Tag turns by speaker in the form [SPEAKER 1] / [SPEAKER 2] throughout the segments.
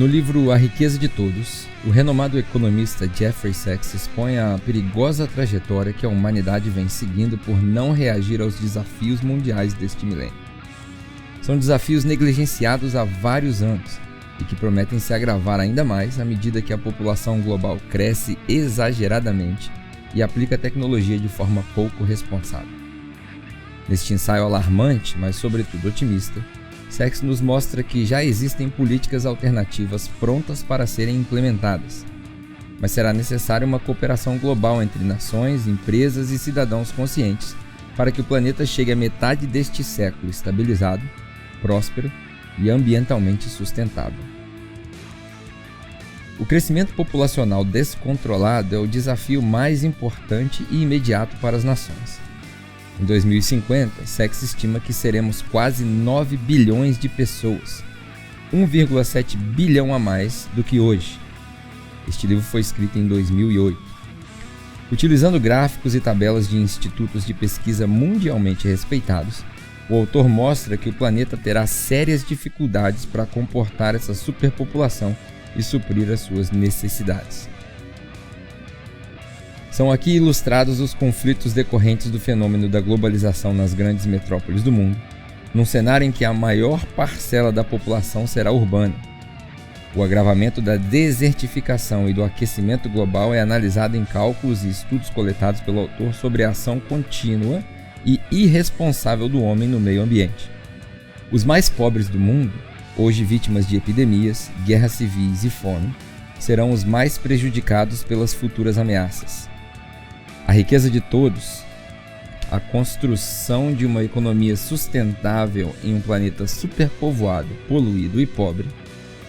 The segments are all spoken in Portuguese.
[SPEAKER 1] No livro A Riqueza de Todos, o renomado economista Jeffrey Sachs expõe a perigosa trajetória que a humanidade vem seguindo por não reagir aos desafios mundiais deste milênio. São desafios negligenciados há vários anos e que prometem se agravar ainda mais à medida que a população global cresce exageradamente e aplica a tecnologia de forma pouco responsável. Neste ensaio alarmante, mas sobretudo otimista, Sachs nos mostra que já existem políticas alternativas prontas para serem implementadas, mas será necessária uma cooperação global entre nações, empresas e cidadãos conscientes para que o planeta chegue à metade deste século estabilizado, próspero e ambientalmente sustentável. O crescimento populacional descontrolado é o desafio mais importante e imediato para as nações. Em 2050, Sachs estima que seremos quase 9 bilhões de pessoas, 1,7 bilhão a mais do que hoje. Este livro foi escrito em 2008. Utilizando gráficos e tabelas de institutos de pesquisa mundialmente respeitados, o autor mostra que o planeta terá sérias dificuldades para comportar essa superpopulação e suprir as suas necessidades. São aqui ilustrados os conflitos decorrentes do fenômeno da globalização nas grandes metrópoles do mundo, num cenário em que a maior parcela da população será urbana. O agravamento da desertificação e do aquecimento global é analisado em cálculos e estudos coletados pelo autor sobre a ação contínua e irresponsável do homem no meio ambiente. Os mais pobres do mundo, hoje vítimas de epidemias, guerras civis e fome, serão os mais prejudicados pelas futuras ameaças. A riqueza de todos, a construção de uma economia sustentável em um planeta superpovoado, poluído e pobre,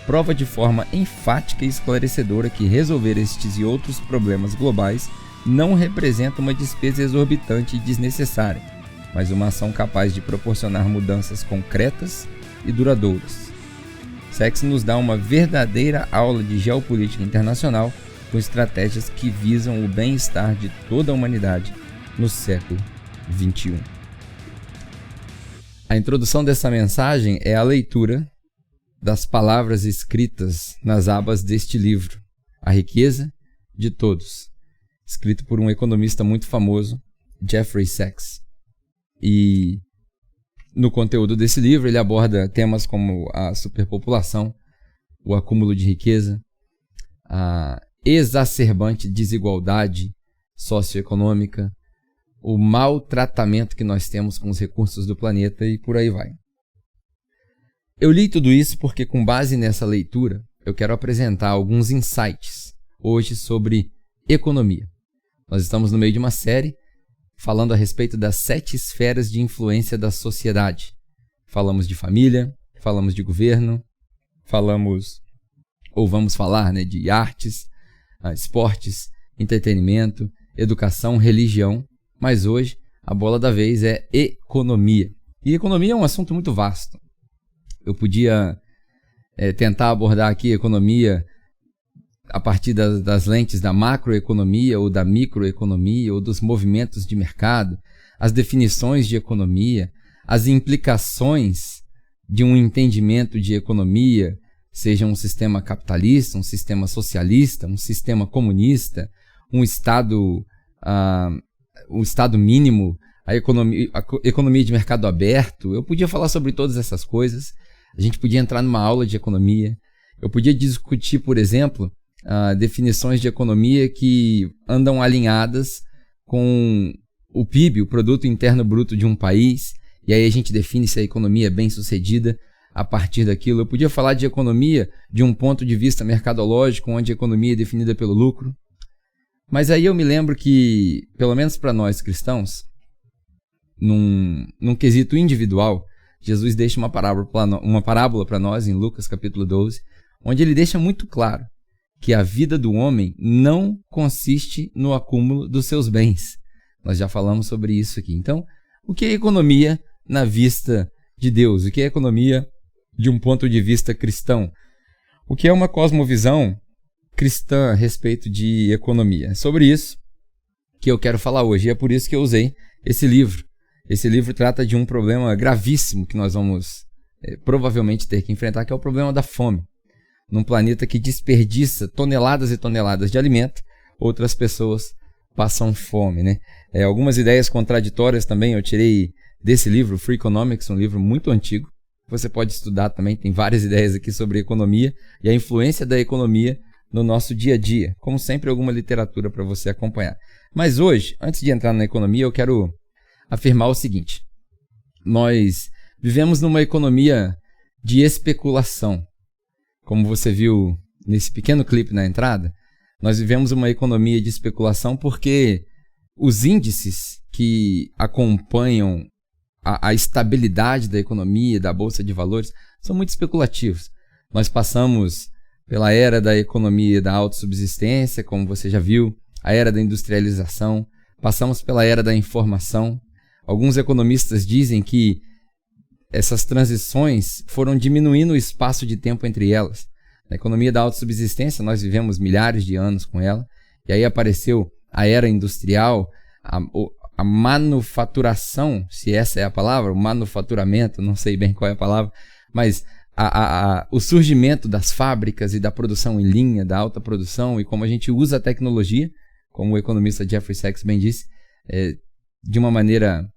[SPEAKER 1] prova de forma enfática e esclarecedora que resolver estes e outros problemas globais não representa uma despesa exorbitante e desnecessária, mas uma ação capaz de proporcionar mudanças concretas e duradouras. Sachs nos dá uma verdadeira aula de geopolítica internacional com estratégias que visam o bem-estar de toda a humanidade no século XXI. A introdução dessa mensagem é a leitura das palavras escritas nas abas deste livro, A Riqueza de Todos, escrito por um economista muito famoso, Jeffrey Sachs. E no conteúdo desse livro ele aborda temas como a superpopulação, o acúmulo de riqueza, a exacerbante desigualdade socioeconômica, o mau tratamento que nós temos com os recursos do planeta e por aí vai. Eu li tudo isso porque, com base nessa leitura, eu quero apresentar alguns insights hoje sobre economia. Nós estamos no meio de uma série falando a respeito das 7 esferas de influência da sociedade. Falamos de família, falamos de governo, vamos falar de artes, esportes, entretenimento, educação, religião, mas hoje a bola da vez é economia. E economia é um assunto muito vasto. Eu podia tentar abordar aqui economia a partir das lentes da macroeconomia ou da microeconomia ou dos movimentos de mercado, as definições de economia, as implicações de um entendimento de economia, seja um sistema capitalista, um sistema socialista, um sistema comunista, um Estado mínimo, a economia de mercado aberto. Eu podia falar sobre todas essas coisas, a gente podia entrar numa aula de economia, eu podia discutir, por exemplo, definições de economia que andam alinhadas com o PIB, o Produto Interno Bruto de um país, e aí a gente define se a economia é bem sucedida a partir daquilo. Eu podia falar de economia de um ponto de vista mercadológico, onde a economia é definida pelo lucro. Mas aí eu me lembro que, pelo menos para nós cristãos, num quesito individual, Jesus deixa uma parábola para nós em Lucas capítulo 12, onde ele deixa muito claro que a vida do homem não consiste no acúmulo dos seus bens. Nós já falamos sobre isso aqui. Então, o que é economia na vista de Deus? O que é economia de um ponto de vista cristão? O que é uma cosmovisão cristã a respeito de economia? É sobre isso que eu quero falar hoje, e é por isso que eu usei esse livro. Esse livro trata de um problema gravíssimo que nós vamos provavelmente ter que enfrentar, que é o problema da fome. num planeta que desperdiça toneladas e toneladas de alimento, outras pessoas passam fome, né? Algumas ideias contraditórias também eu tirei desse livro, Free Economics, um livro muito antigo. Você pode estudar também, tem várias ideias aqui sobre economia e a influência da economia no nosso dia a dia. Como sempre, alguma literatura para você acompanhar. Mas hoje, antes de entrar na economia, eu quero afirmar o seguinte. Nós vivemos numa economia de especulação. Como você viu nesse pequeno clipe na entrada, nós vivemos uma economia de especulação porque os índices que acompanham a estabilidade da economia, da bolsa de valores, são muito especulativos. Nós passamos pela era da economia da autossubsistência, como você já viu, a era da industrialização, passamos pela era da informação. Alguns economistas dizem que essas transições foram diminuindo o espaço de tempo entre elas. Na economia da autossubsistência, nós vivemos milhares de anos com ela, e aí apareceu a era industrial, a manufaturação, se essa é a palavra, o manufaturamento, não sei bem qual é a palavra, mas o surgimento das fábricas e da produção em linha, da alta produção, e como a gente usa a tecnologia, como o economista Jeffrey Sachs bem disse, de uma maneira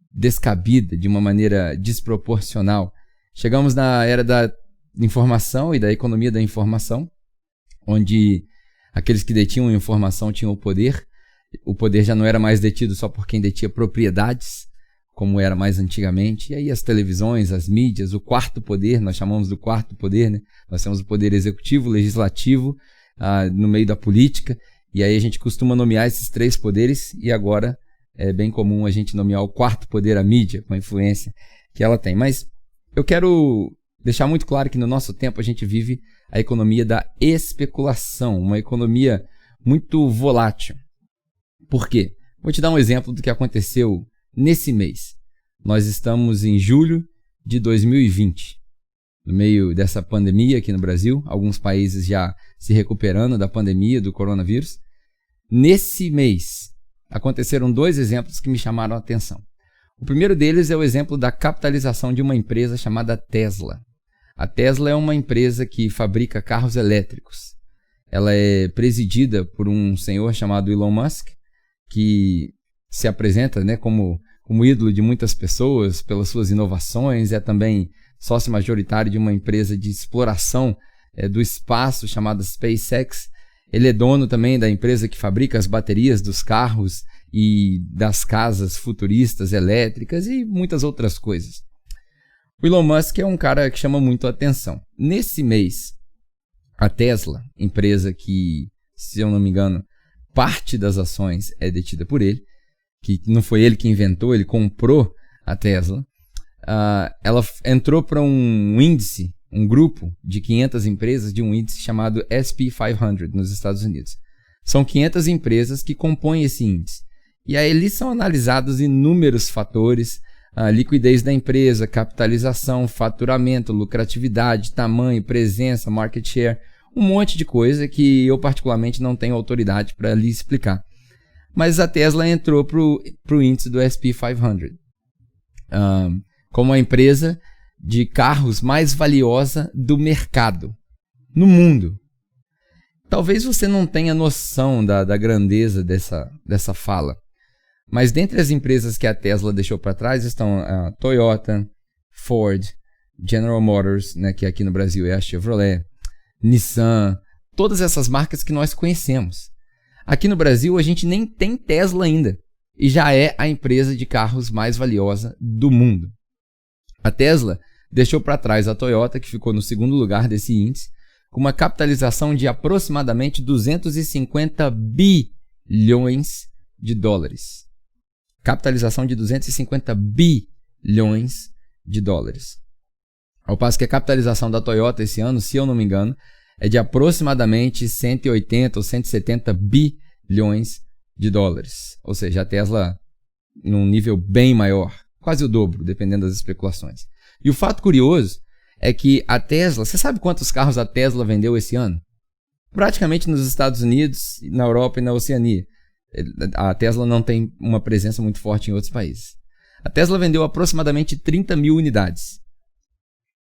[SPEAKER 1] descabida, de uma maneira desproporcional. Chegamos na era da informação e da economia da informação, onde aqueles que detinham informação tinham o poder já não era mais detido só por quem detinha propriedades, como era mais antigamente, e aí as televisões, as mídias, o quarto poder, nós chamamos do quarto poder, né? Nós temos o poder executivo, legislativo, no meio da política, e aí a gente costuma nomear esses três poderes, e agora é bem comum a gente nomear o quarto poder, a mídia, com a influência que ela tem. Mas eu quero deixar muito claro que no nosso tempo a gente vive a economia da especulação, uma economia muito volátil. Por quê? Vou te dar um exemplo do que aconteceu nesse mês. Nós estamos em julho de 2020, no meio dessa pandemia aqui no Brasil, alguns países já se recuperando da pandemia do coronavírus. Nesse mês, aconteceram dois exemplos que me chamaram a atenção. O primeiro deles é o exemplo da capitalização de uma empresa chamada Tesla. A Tesla é uma empresa que fabrica carros elétricos. Ela é presidida por um senhor chamado Elon Musk, que se apresenta, né, como ídolo de muitas pessoas pelas suas inovações, é também sócio majoritário de uma empresa de exploração do espaço chamada SpaceX. Ele é dono também da empresa que fabrica as baterias dos carros e das casas futuristas elétricas e muitas outras coisas. O Elon Musk é um cara que chama muito a atenção. Nesse mês, a Tesla, empresa que, se eu não me engano, parte das ações é detida por ele, que não foi ele que inventou, ele comprou a Tesla. Ela entrou para um índice, um grupo de 500 empresas de um índice chamado S&P 500 nos Estados Unidos. São 500 empresas que compõem esse índice. E aí ali são analisados inúmeros fatores, a liquidez da empresa, capitalização, faturamento, lucratividade, tamanho, presença, market share, um monte de coisa que eu particularmente não tenho autoridade para lhe explicar. Mas a Tesla entrou para o índice do S&P 500 como a empresa de carros mais valiosa do mercado, no mundo. Talvez você não tenha noção da grandeza dessa fala, mas dentre as empresas que a Tesla deixou para trás estão a Toyota, Ford, General Motors, né, que aqui no Brasil é a Chevrolet, Nissan, todas essas marcas que nós conhecemos. Aqui no Brasil a gente nem tem Tesla ainda e já é a empresa de carros mais valiosa do mundo. A Tesla deixou para trás a Toyota, que ficou no segundo lugar desse índice, com uma capitalização de aproximadamente 250 bilhões de dólares. Capitalização de 250 bilhões de dólares. Ao passo que a capitalização da Toyota esse ano, se eu não me engano, é de aproximadamente 180 ou 170 bilhões de dólares. Ou seja, a Tesla num nível bem maior, quase o dobro, dependendo das especulações. E o fato curioso é que a Tesla, você sabe quantos carros a Tesla vendeu esse ano? Praticamente nos Estados Unidos, na Europa e na Oceania. A Tesla não tem uma presença muito forte em outros países. A Tesla vendeu aproximadamente 30 mil unidades.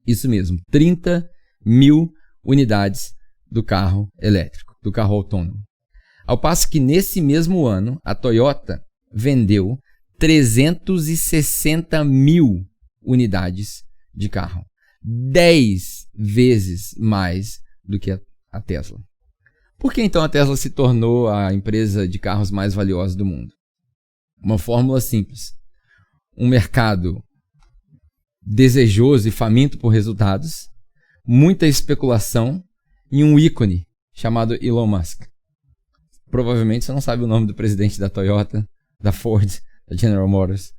[SPEAKER 1] Isso mesmo, 30 mil unidades do carro elétrico, do carro autônomo. Ao passo que nesse mesmo ano, a Toyota vendeu 360 mil unidades de carro. 10 vezes mais do que a Tesla. Por que então a Tesla se tornou a empresa de carros mais valiosa do mundo? Uma fórmula simples. Um mercado desejoso e faminto por resultados, muita especulação e um ícone chamado Elon Musk. Provavelmente você não sabe o nome do presidente da Toyota, da Ford, da General Motors,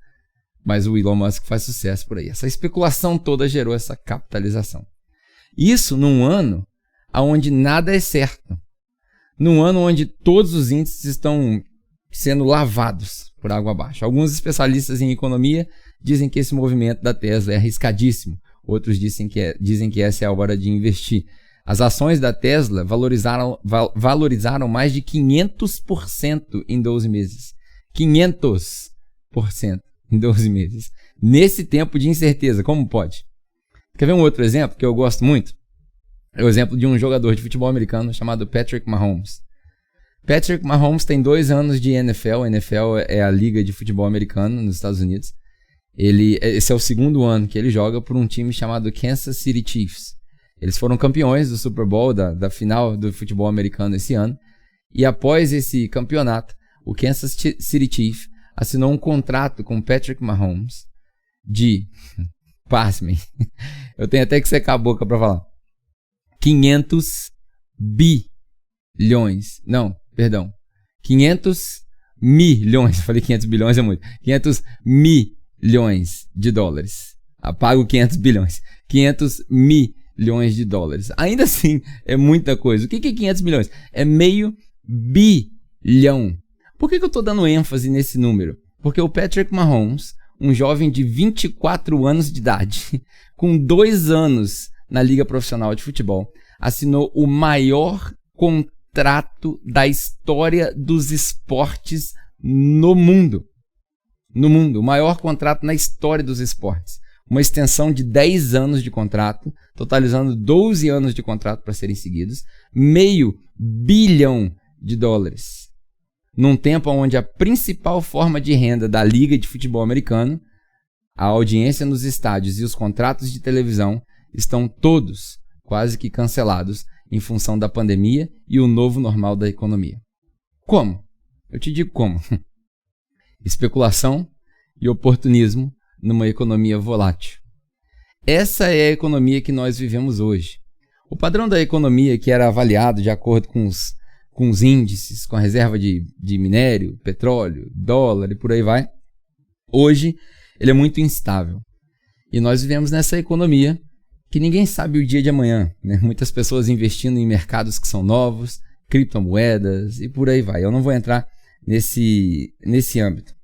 [SPEAKER 1] mas o Elon Musk faz sucesso por aí. Essa especulação toda gerou essa capitalização. Isso num ano onde nada é certo. Num ano onde todos os índices estão sendo lavados por água abaixo. Alguns especialistas em economia dizem que esse movimento da Tesla é arriscadíssimo. Outros dizem que essa é a hora de investir. As ações da Tesla valorizaram mais de 500% em 12 meses. 500% em 12 meses. Nesse tempo de incerteza, como pode? Quer ver um outro exemplo que eu gosto muito? É o exemplo de um jogador de futebol americano chamado Patrick Mahomes. Patrick Mahomes tem 2 anos de NFL. A NFL é a liga de futebol americano nos Estados Unidos. Esse é o 2º ano que ele joga por um time chamado Kansas City Chiefs. Eles foram campeões do Super Bowl, da final do futebol americano esse ano. E após esse campeonato, o Kansas City Chiefs assinou um contrato com Patrick Mahomes de, pasmem, eu tenho até que secar a boca para falar, 500 milhões, eu falei 500 bilhões é muito, 500 milhões de dólares. Apago 500 bilhões, 500 milhões de dólares. Ainda assim, é muita coisa. O que é 500 milhões? É meio bilhão. Por que eu estou dando ênfase nesse número? Porque o Patrick Mahomes, um jovem de 24 anos de idade, com 2 anos na liga profissional de futebol, assinou o maior contrato da história dos esportes no mundo. No mundo, o maior contrato na história dos esportes. Uma extensão de 10 anos de contrato, totalizando 12 anos de contrato para serem seguidos, $500 milhão. Num tempo onde a principal forma de renda da liga de futebol americano, a audiência nos estádios e os contratos de televisão estão todos quase que cancelados em função da pandemia e o novo normal da economia. Como? Eu te digo como. Especulação e oportunismo numa economia volátil. Essa é a economia que nós vivemos hoje. O padrão da economia, que era avaliado de acordo com os índices, com a reserva de minério, petróleo, dólar e por aí vai, hoje ele é muito instável. E nós vivemos nessa economia que ninguém sabe o dia de amanhã, né? Muitas pessoas investindo em mercados que são novos, criptomoedas e por aí vai. Eu não vou entrar nesse âmbito.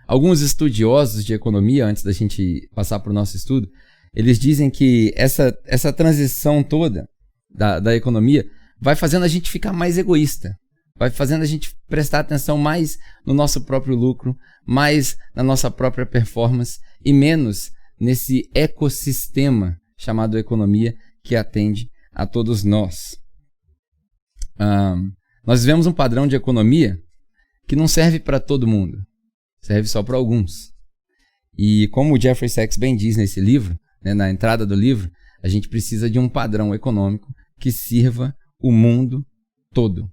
[SPEAKER 1] Alguns estudiosos de economia, antes da gente passar para o nosso estudo, eles dizem que essa transição toda da economia vai fazendo a gente ficar mais egoísta, vai fazendo a gente prestar atenção mais no nosso próprio lucro, mais na nossa própria performance e menos nesse ecossistema chamado economia que atende a todos nós. Nós vivemos um padrão de economia que não serve para todo mundo, serve só para alguns. E como o Jeffrey Sachs bem diz nesse livro, né, na entrada do livro, a gente precisa de um padrão econômico que sirva o mundo todo.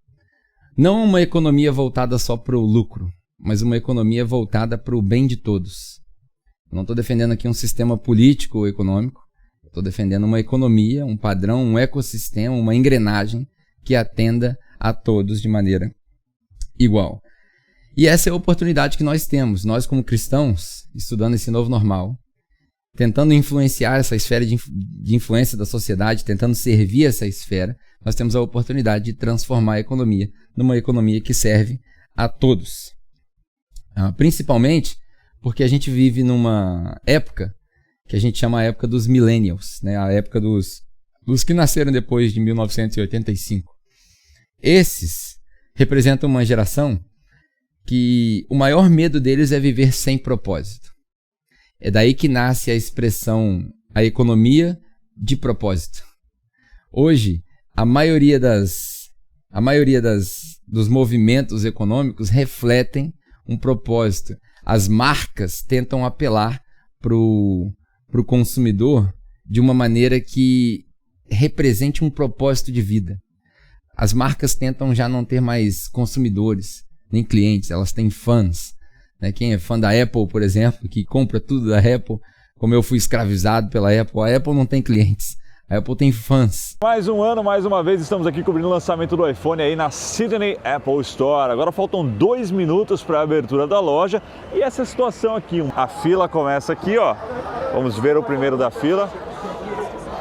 [SPEAKER 1] Não uma economia voltada só para o lucro, mas uma economia voltada para o bem de todos. Eu não estou defendendo aqui um sistema político ou econômico, estou defendendo uma economia, um padrão, um ecossistema, uma engrenagem que atenda a todos de maneira igual. E essa é a oportunidade que nós temos, nós como cristãos, estudando esse novo normal, tentando influenciar essa esfera de influência da sociedade, tentando servir essa esfera, nós temos a oportunidade de transformar a economia numa economia que serve a todos. Principalmente porque a gente vive numa época que a gente chama a época dos millennials, né? A época dos que nasceram depois de 1985. Esses representam uma geração que o maior medo deles é viver sem propósito. É daí que nasce a expressão a economia de propósito. Hoje, a maioria dos movimentos econômicos refletem um propósito. As marcas tentam apelar para o consumidor de uma maneira que represente um propósito de vida. As marcas tentam já não ter mais consumidores, nem clientes, elas têm fãs. Né? Quem é fã da Apple, por exemplo, que compra tudo da Apple, como eu fui escravizado pela Apple, a Apple não tem clientes, a Apple tem fãs.
[SPEAKER 2] Mais um ano, mais uma vez, estamos aqui cobrindo o lançamento do iPhone aí na Sydney Apple Store. Agora faltam 2 minutos para a abertura da loja e essa situação aqui. A fila começa aqui, ó. Vamos ver o primeiro da fila.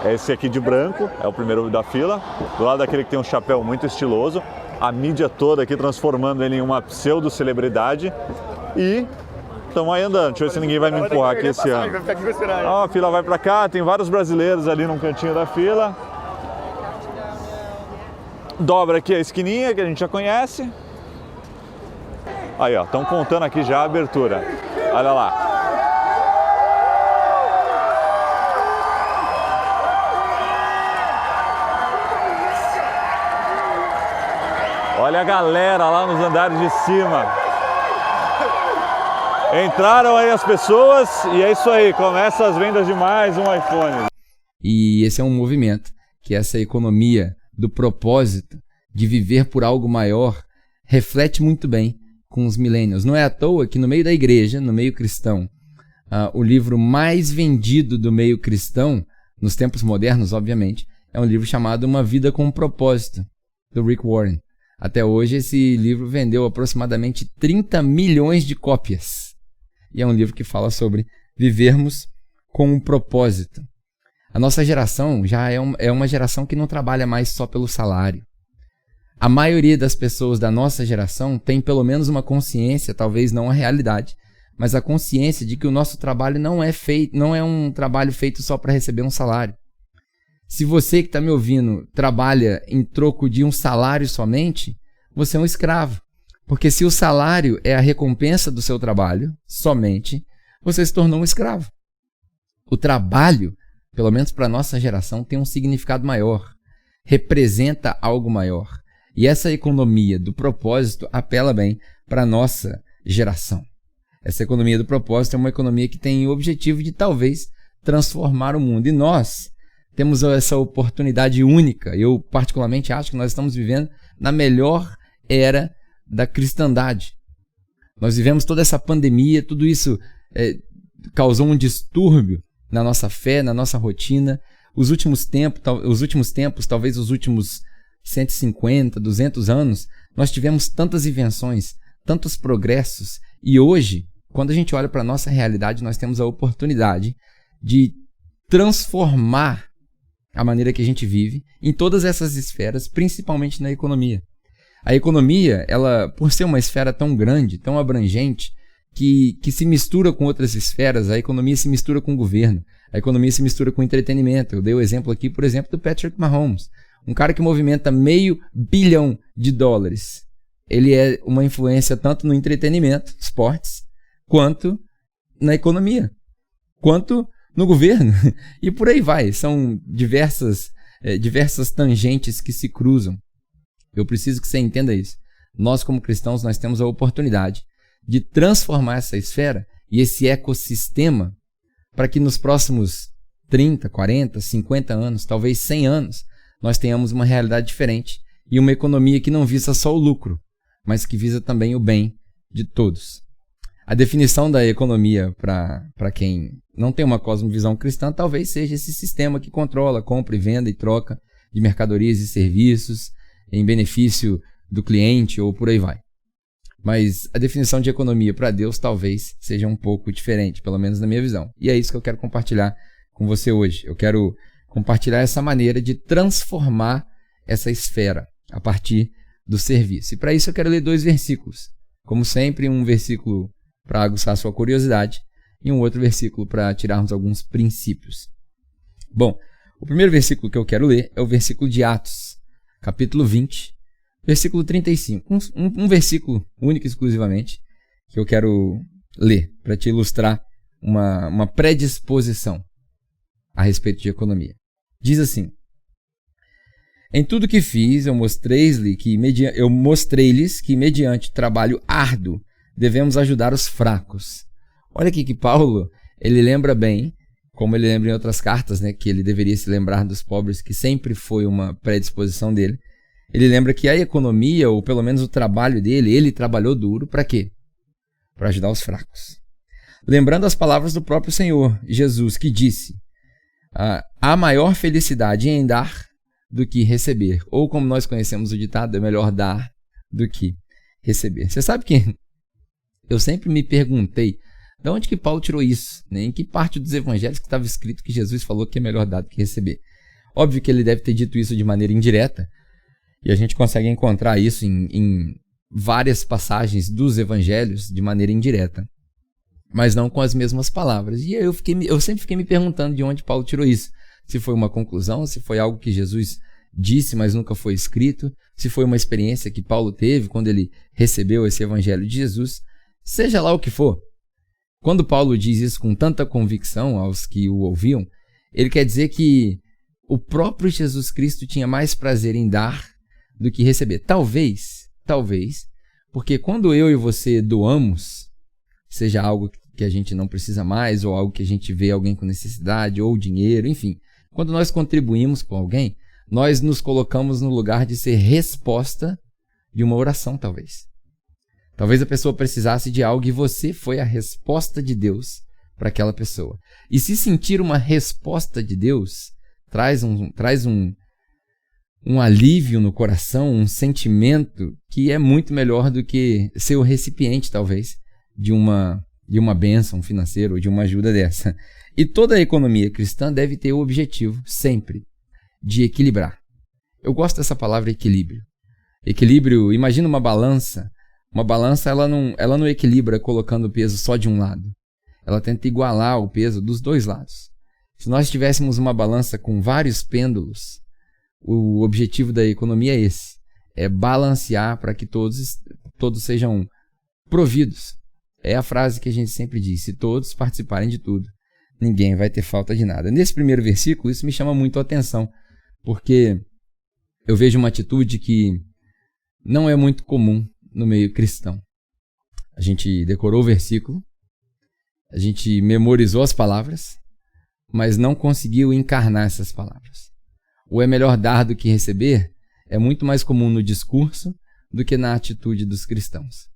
[SPEAKER 2] É esse aqui de branco, é o primeiro da fila. Do lado daquele que tem um chapéu muito estiloso. A mídia toda aqui transformando ele em uma pseudo-celebridade. E estamos aí andando. Deixa eu ver se ninguém vai me empurrar aqui esse ano. Ó, a fila vai para cá, tem vários brasileiros ali no cantinho da fila. Dobra aqui a esquininha que a gente já conhece. Aí, ó, estão contando aqui já a abertura. Olha lá. Olha a galera lá nos andares de cima. Entraram aí as pessoas e é isso aí, começa as vendas de mais um iPhone.
[SPEAKER 1] E esse é um movimento, que essa economia do propósito de viver por algo maior reflete muito bem com os millennials. Não é à toa que no meio da igreja, no meio cristão, o livro mais vendido do meio cristão, nos tempos modernos, obviamente, é um livro chamado Uma Vida com um Propósito, do Rick Warren. Até hoje esse livro vendeu aproximadamente 30 milhões de cópias. E é um livro que fala sobre vivermos com um propósito. A nossa geração já é uma geração que não trabalha mais só pelo salário. A maioria das pessoas da nossa geração tem pelo menos uma consciência, talvez não a realidade, mas a consciência de que o nosso trabalho não é um trabalho feito só para receber um salário. Se você que está me ouvindo trabalha em troco de um salário somente, você é um escravo. Porque se o salário é a recompensa do seu trabalho somente, você se tornou um escravo. O trabalho, pelo menos para a nossa geração, tem um significado maior, representa algo maior. E essa economia do propósito apela bem para a nossa geração. Essa economia do propósito é uma economia que tem o objetivo de talvez transformar o mundo. E nós temos essa oportunidade única. Eu particularmente acho que nós estamos vivendo na melhor era da cristandade. Nós vivemos toda essa pandemia, tudo isso causou um distúrbio na nossa fé, na nossa rotina. Os últimos tempos, talvez os últimos 150, 200 anos, nós tivemos tantas invenções, tantos progressos. E hoje, quando a gente olha para a nossa realidade, nós temos a oportunidade de transformar a maneira que a gente vive em todas essas esferas, principalmente na economia. A economia, ela, por ser uma esfera tão grande, tão abrangente, que se mistura com outras esferas, a economia se mistura com o governo, a economia se mistura com o entretenimento. Eu dei o exemplo aqui, por exemplo, do Patrick Mahomes, um cara que movimenta $500 bilhão. Ele é uma influência tanto no entretenimento, esportes, quanto na economia, quanto no governo, e por aí vai. São diversas tangentes que se cruzam. Eu preciso que você entenda isso. Nós, como cristãos, nós temos a oportunidade de transformar essa esfera e esse ecossistema para que nos próximos 30, 40, 50 anos, talvez 100 anos, nós tenhamos uma realidade diferente e uma economia que não visa só o lucro, mas que visa também o bem de todos. A definição da economia para quem não tem uma cosmovisão cristã talvez seja esse sistema que controla compra e venda e troca de mercadorias e serviços em benefício do cliente ou por aí vai. Mas a definição de economia para Deus talvez seja um pouco diferente, pelo menos na minha visão. E é isso que eu quero compartilhar com você hoje. Eu quero compartilhar essa maneira de transformar essa esfera a partir do serviço. E para isso eu quero ler 2 versículos. Como sempre, um versículo para aguçar a sua curiosidade e um outro versículo para tirarmos alguns princípios. Bom, o primeiro versículo que eu quero ler é o versículo de Atos, capítulo 20, versículo 35. Um versículo único e exclusivamente que eu quero ler para te ilustrar uma predisposição a respeito de economia. Diz assim: Em tudo que fiz, eu mostrei-lhes que, mediante trabalho árduo, devemos ajudar os fracos. Olha aqui que Paulo, ele lembra bem, como ele lembra em outras cartas, né, que ele deveria se lembrar dos pobres, que sempre foi uma predisposição dele. Ele lembra que a economia, ou pelo menos o trabalho dele, ele trabalhou duro para quê? Para ajudar os fracos. Lembrando as palavras do próprio Senhor Jesus, que disse: há maior felicidade em dar do que receber. Ou como nós conhecemos o ditado, é melhor dar do que receber. Você sabe que eu sempre me perguntei de onde que Paulo tirou isso, né? Em que parte dos evangelhos que estava escrito que Jesus falou que é melhor dar do que receber. Óbvio que ele deve ter dito isso de maneira indireta, e a gente consegue encontrar isso em várias passagens dos evangelhos de maneira indireta, mas não com as mesmas palavras. E eu sempre fiquei me perguntando de onde Paulo tirou isso. Se foi uma conclusão, se foi algo que Jesus disse, mas nunca foi escrito, se foi uma experiência que Paulo teve quando ele recebeu esse evangelho de Jesus, seja lá o que for. Quando Paulo diz isso com tanta convicção aos que o ouviam, ele quer dizer que o próprio Jesus Cristo tinha mais prazer em dar do que receber. Talvez, porque quando eu e você doamos, seja algo que a gente não precisa mais, ou algo que a gente vê alguém com necessidade, ou dinheiro, enfim, quando nós contribuímos com alguém, nós nos colocamos no lugar de ser resposta de uma oração, talvez. Talvez a pessoa precisasse de algo e você foi a resposta de Deus para aquela pessoa. E se sentir uma resposta de Deus, traz um alívio no coração, um sentimento que é muito melhor do que ser o recipiente, talvez, de uma bênção financeira ou de uma ajuda dessa. E toda a economia cristã deve ter o objetivo, sempre, de equilibrar. Eu gosto dessa palavra equilíbrio. Equilíbrio, imagina uma balança. Uma balança, ela não equilibra colocando o peso só de um lado. Ela tenta igualar o peso dos dois lados. Se nós tivéssemos uma balança com vários pêndulos, o objetivo da economia é esse. É balancear para que todos sejam providos. É a frase que a gente sempre diz: se todos participarem de tudo, ninguém vai ter falta de nada. Nesse primeiro versículo, isso me chama muito a atenção, porque eu vejo uma atitude que não é muito comum no meio cristão. A gente decorou o versículo, a gente memorizou as palavras, mas não conseguiu encarnar essas palavras. O é melhor dar do que receber é muito mais comum no discurso do que na atitude dos cristãos.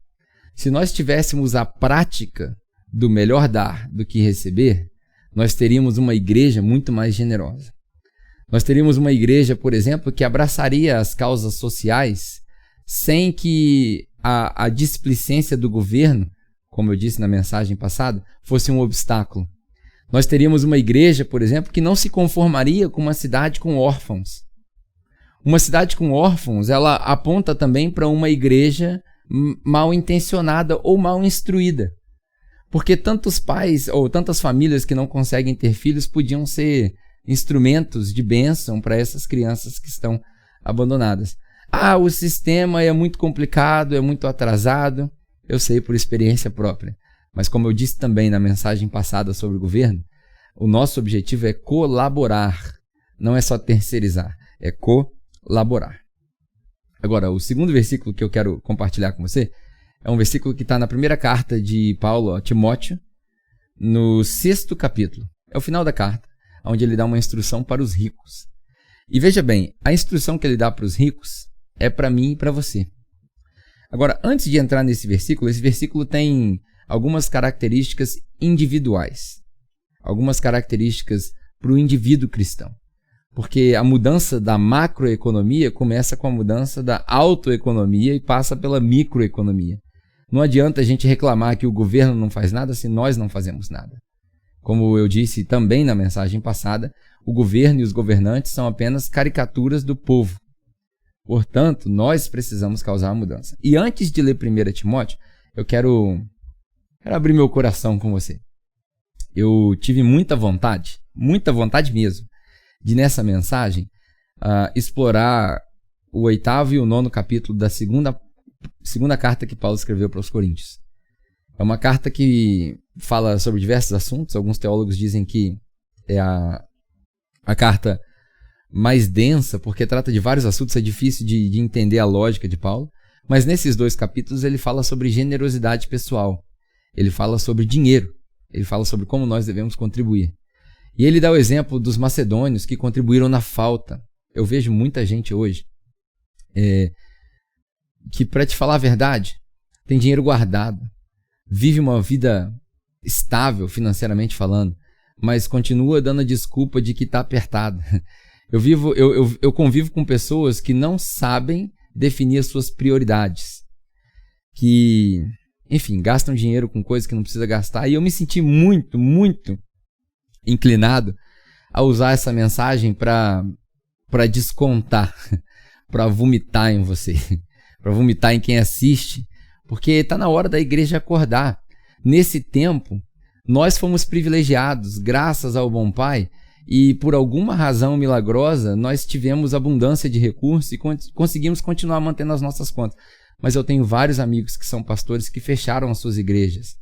[SPEAKER 1] Se nós tivéssemos a prática do melhor dar do que receber, nós teríamos uma igreja muito mais generosa. Nós teríamos uma igreja, por exemplo, que abraçaria as causas sociais sem que a displicência do governo, como eu disse na mensagem passada, fosse um obstáculo. Nós teríamos uma igreja, por exemplo, que não se conformaria com uma cidade com órfãos. Uma cidade com órfãos, ela aponta também para uma igreja mal intencionada ou mal instruída. Porque tantos pais ou tantas famílias que não conseguem ter filhos podiam ser instrumentos de bênção para essas crianças que estão abandonadas. O sistema é muito complicado, é muito atrasado. Eu sei por experiência própria. Mas como eu disse também na mensagem passada sobre o governo, o nosso objetivo é colaborar. Não é só terceirizar, é colaborar. Agora, o segundo versículo que eu quero compartilhar com você é um versículo que está na primeira carta de Paulo a Timóteo, no 6º capítulo. É o final da carta, onde ele dá uma instrução para os ricos. E veja bem, a instrução que ele dá para os ricos é para mim e para você. Agora, antes de entrar nesse versículo, esse versículo tem algumas características individuais, algumas características para o indivíduo cristão. Porque a mudança da macroeconomia começa com a mudança da autoeconomia e passa pela microeconomia. Não adianta a gente reclamar que o governo não faz nada se nós não fazemos nada. Como eu disse também na mensagem passada, o governo e os governantes são apenas caricaturas do povo. Portanto, nós precisamos causar a mudança. E antes de ler 1 Timóteo, eu quero abrir meu coração com você. Eu tive muita vontade mesmo, de nessa mensagem explorar o 8º e o 9º capítulo da segunda carta que Paulo escreveu para os Coríntios. É uma carta que fala sobre diversos assuntos. Alguns teólogos dizem que é a carta mais densa, porque trata de vários assuntos, é difícil de entender a lógica de Paulo. Mas nesses 2 capítulos ele fala sobre generosidade pessoal. Ele fala sobre dinheiro. Ele fala sobre como nós devemos contribuir. E ele dá o exemplo dos macedônios que contribuíram na falta. Eu vejo muita gente hoje que, para te falar a verdade, tem dinheiro guardado, vive uma vida estável financeiramente falando, mas continua dando a desculpa de que está apertado. Eu convivo com pessoas que não sabem definir as suas prioridades, que, enfim, gastam dinheiro com coisas que não precisa gastar, e eu me senti muito, muito inclinado a usar essa mensagem para descontar, para vomitar em você, para vomitar em quem assiste, porque está na hora da igreja acordar. Nesse tempo, nós fomos privilegiados, graças ao bom Pai, e por alguma razão milagrosa, nós tivemos abundância de recursos e conseguimos continuar mantendo as nossas contas. Mas eu tenho vários amigos que são pastores que fecharam as suas igrejas,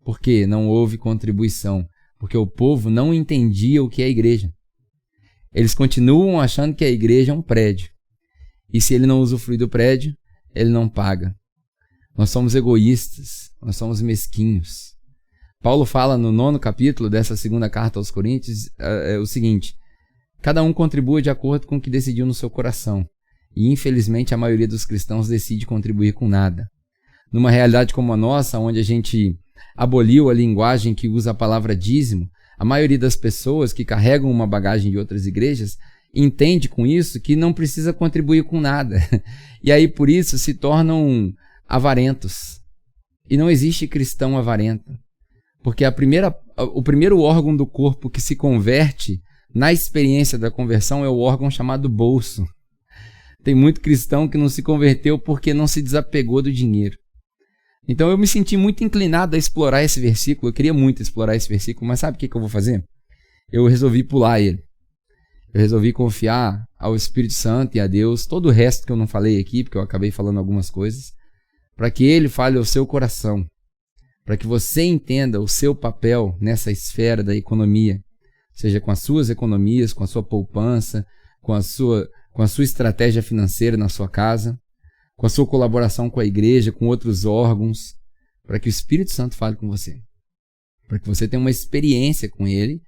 [SPEAKER 1] porque não houve contribuição, porque o povo não entendia o que é a igreja. Eles continuam achando que a igreja é um prédio, e se ele não usufrui do prédio, ele não paga. Nós somos egoístas, nós somos mesquinhos. Paulo fala no 9º capítulo dessa 2ª carta aos Coríntios o seguinte: cada um contribua de acordo com o que decidiu no seu coração, e infelizmente a maioria dos cristãos decide contribuir com nada. Numa realidade como a nossa, onde a gente aboliu a linguagem que usa a palavra dízimo, a maioria das pessoas que carregam uma bagagem de outras igrejas entende com isso que não precisa contribuir com nada. E aí por isso se tornam avarentos. E não existe cristão avarento. Porque o primeiro órgão do corpo que se converte na experiência da conversão é o órgão chamado bolso. Tem muito cristão que não se converteu porque não se desapegou do dinheiro. Então eu me senti muito inclinado a explorar esse versículo. Eu queria muito explorar esse versículo, mas sabe o que eu vou fazer? Eu resolvi pular ele. Eu resolvi confiar ao Espírito Santo e a Deus todo o resto que eu não falei aqui, porque eu acabei falando algumas coisas, para que Ele fale ao seu coração, para que você entenda o seu papel nessa esfera da economia, seja com as suas economias, com a sua poupança, com a sua estratégia financeira na sua casa, com a sua colaboração com a igreja, com outros órgãos, para que o Espírito Santo fale com você, para que você tenha uma experiência com Ele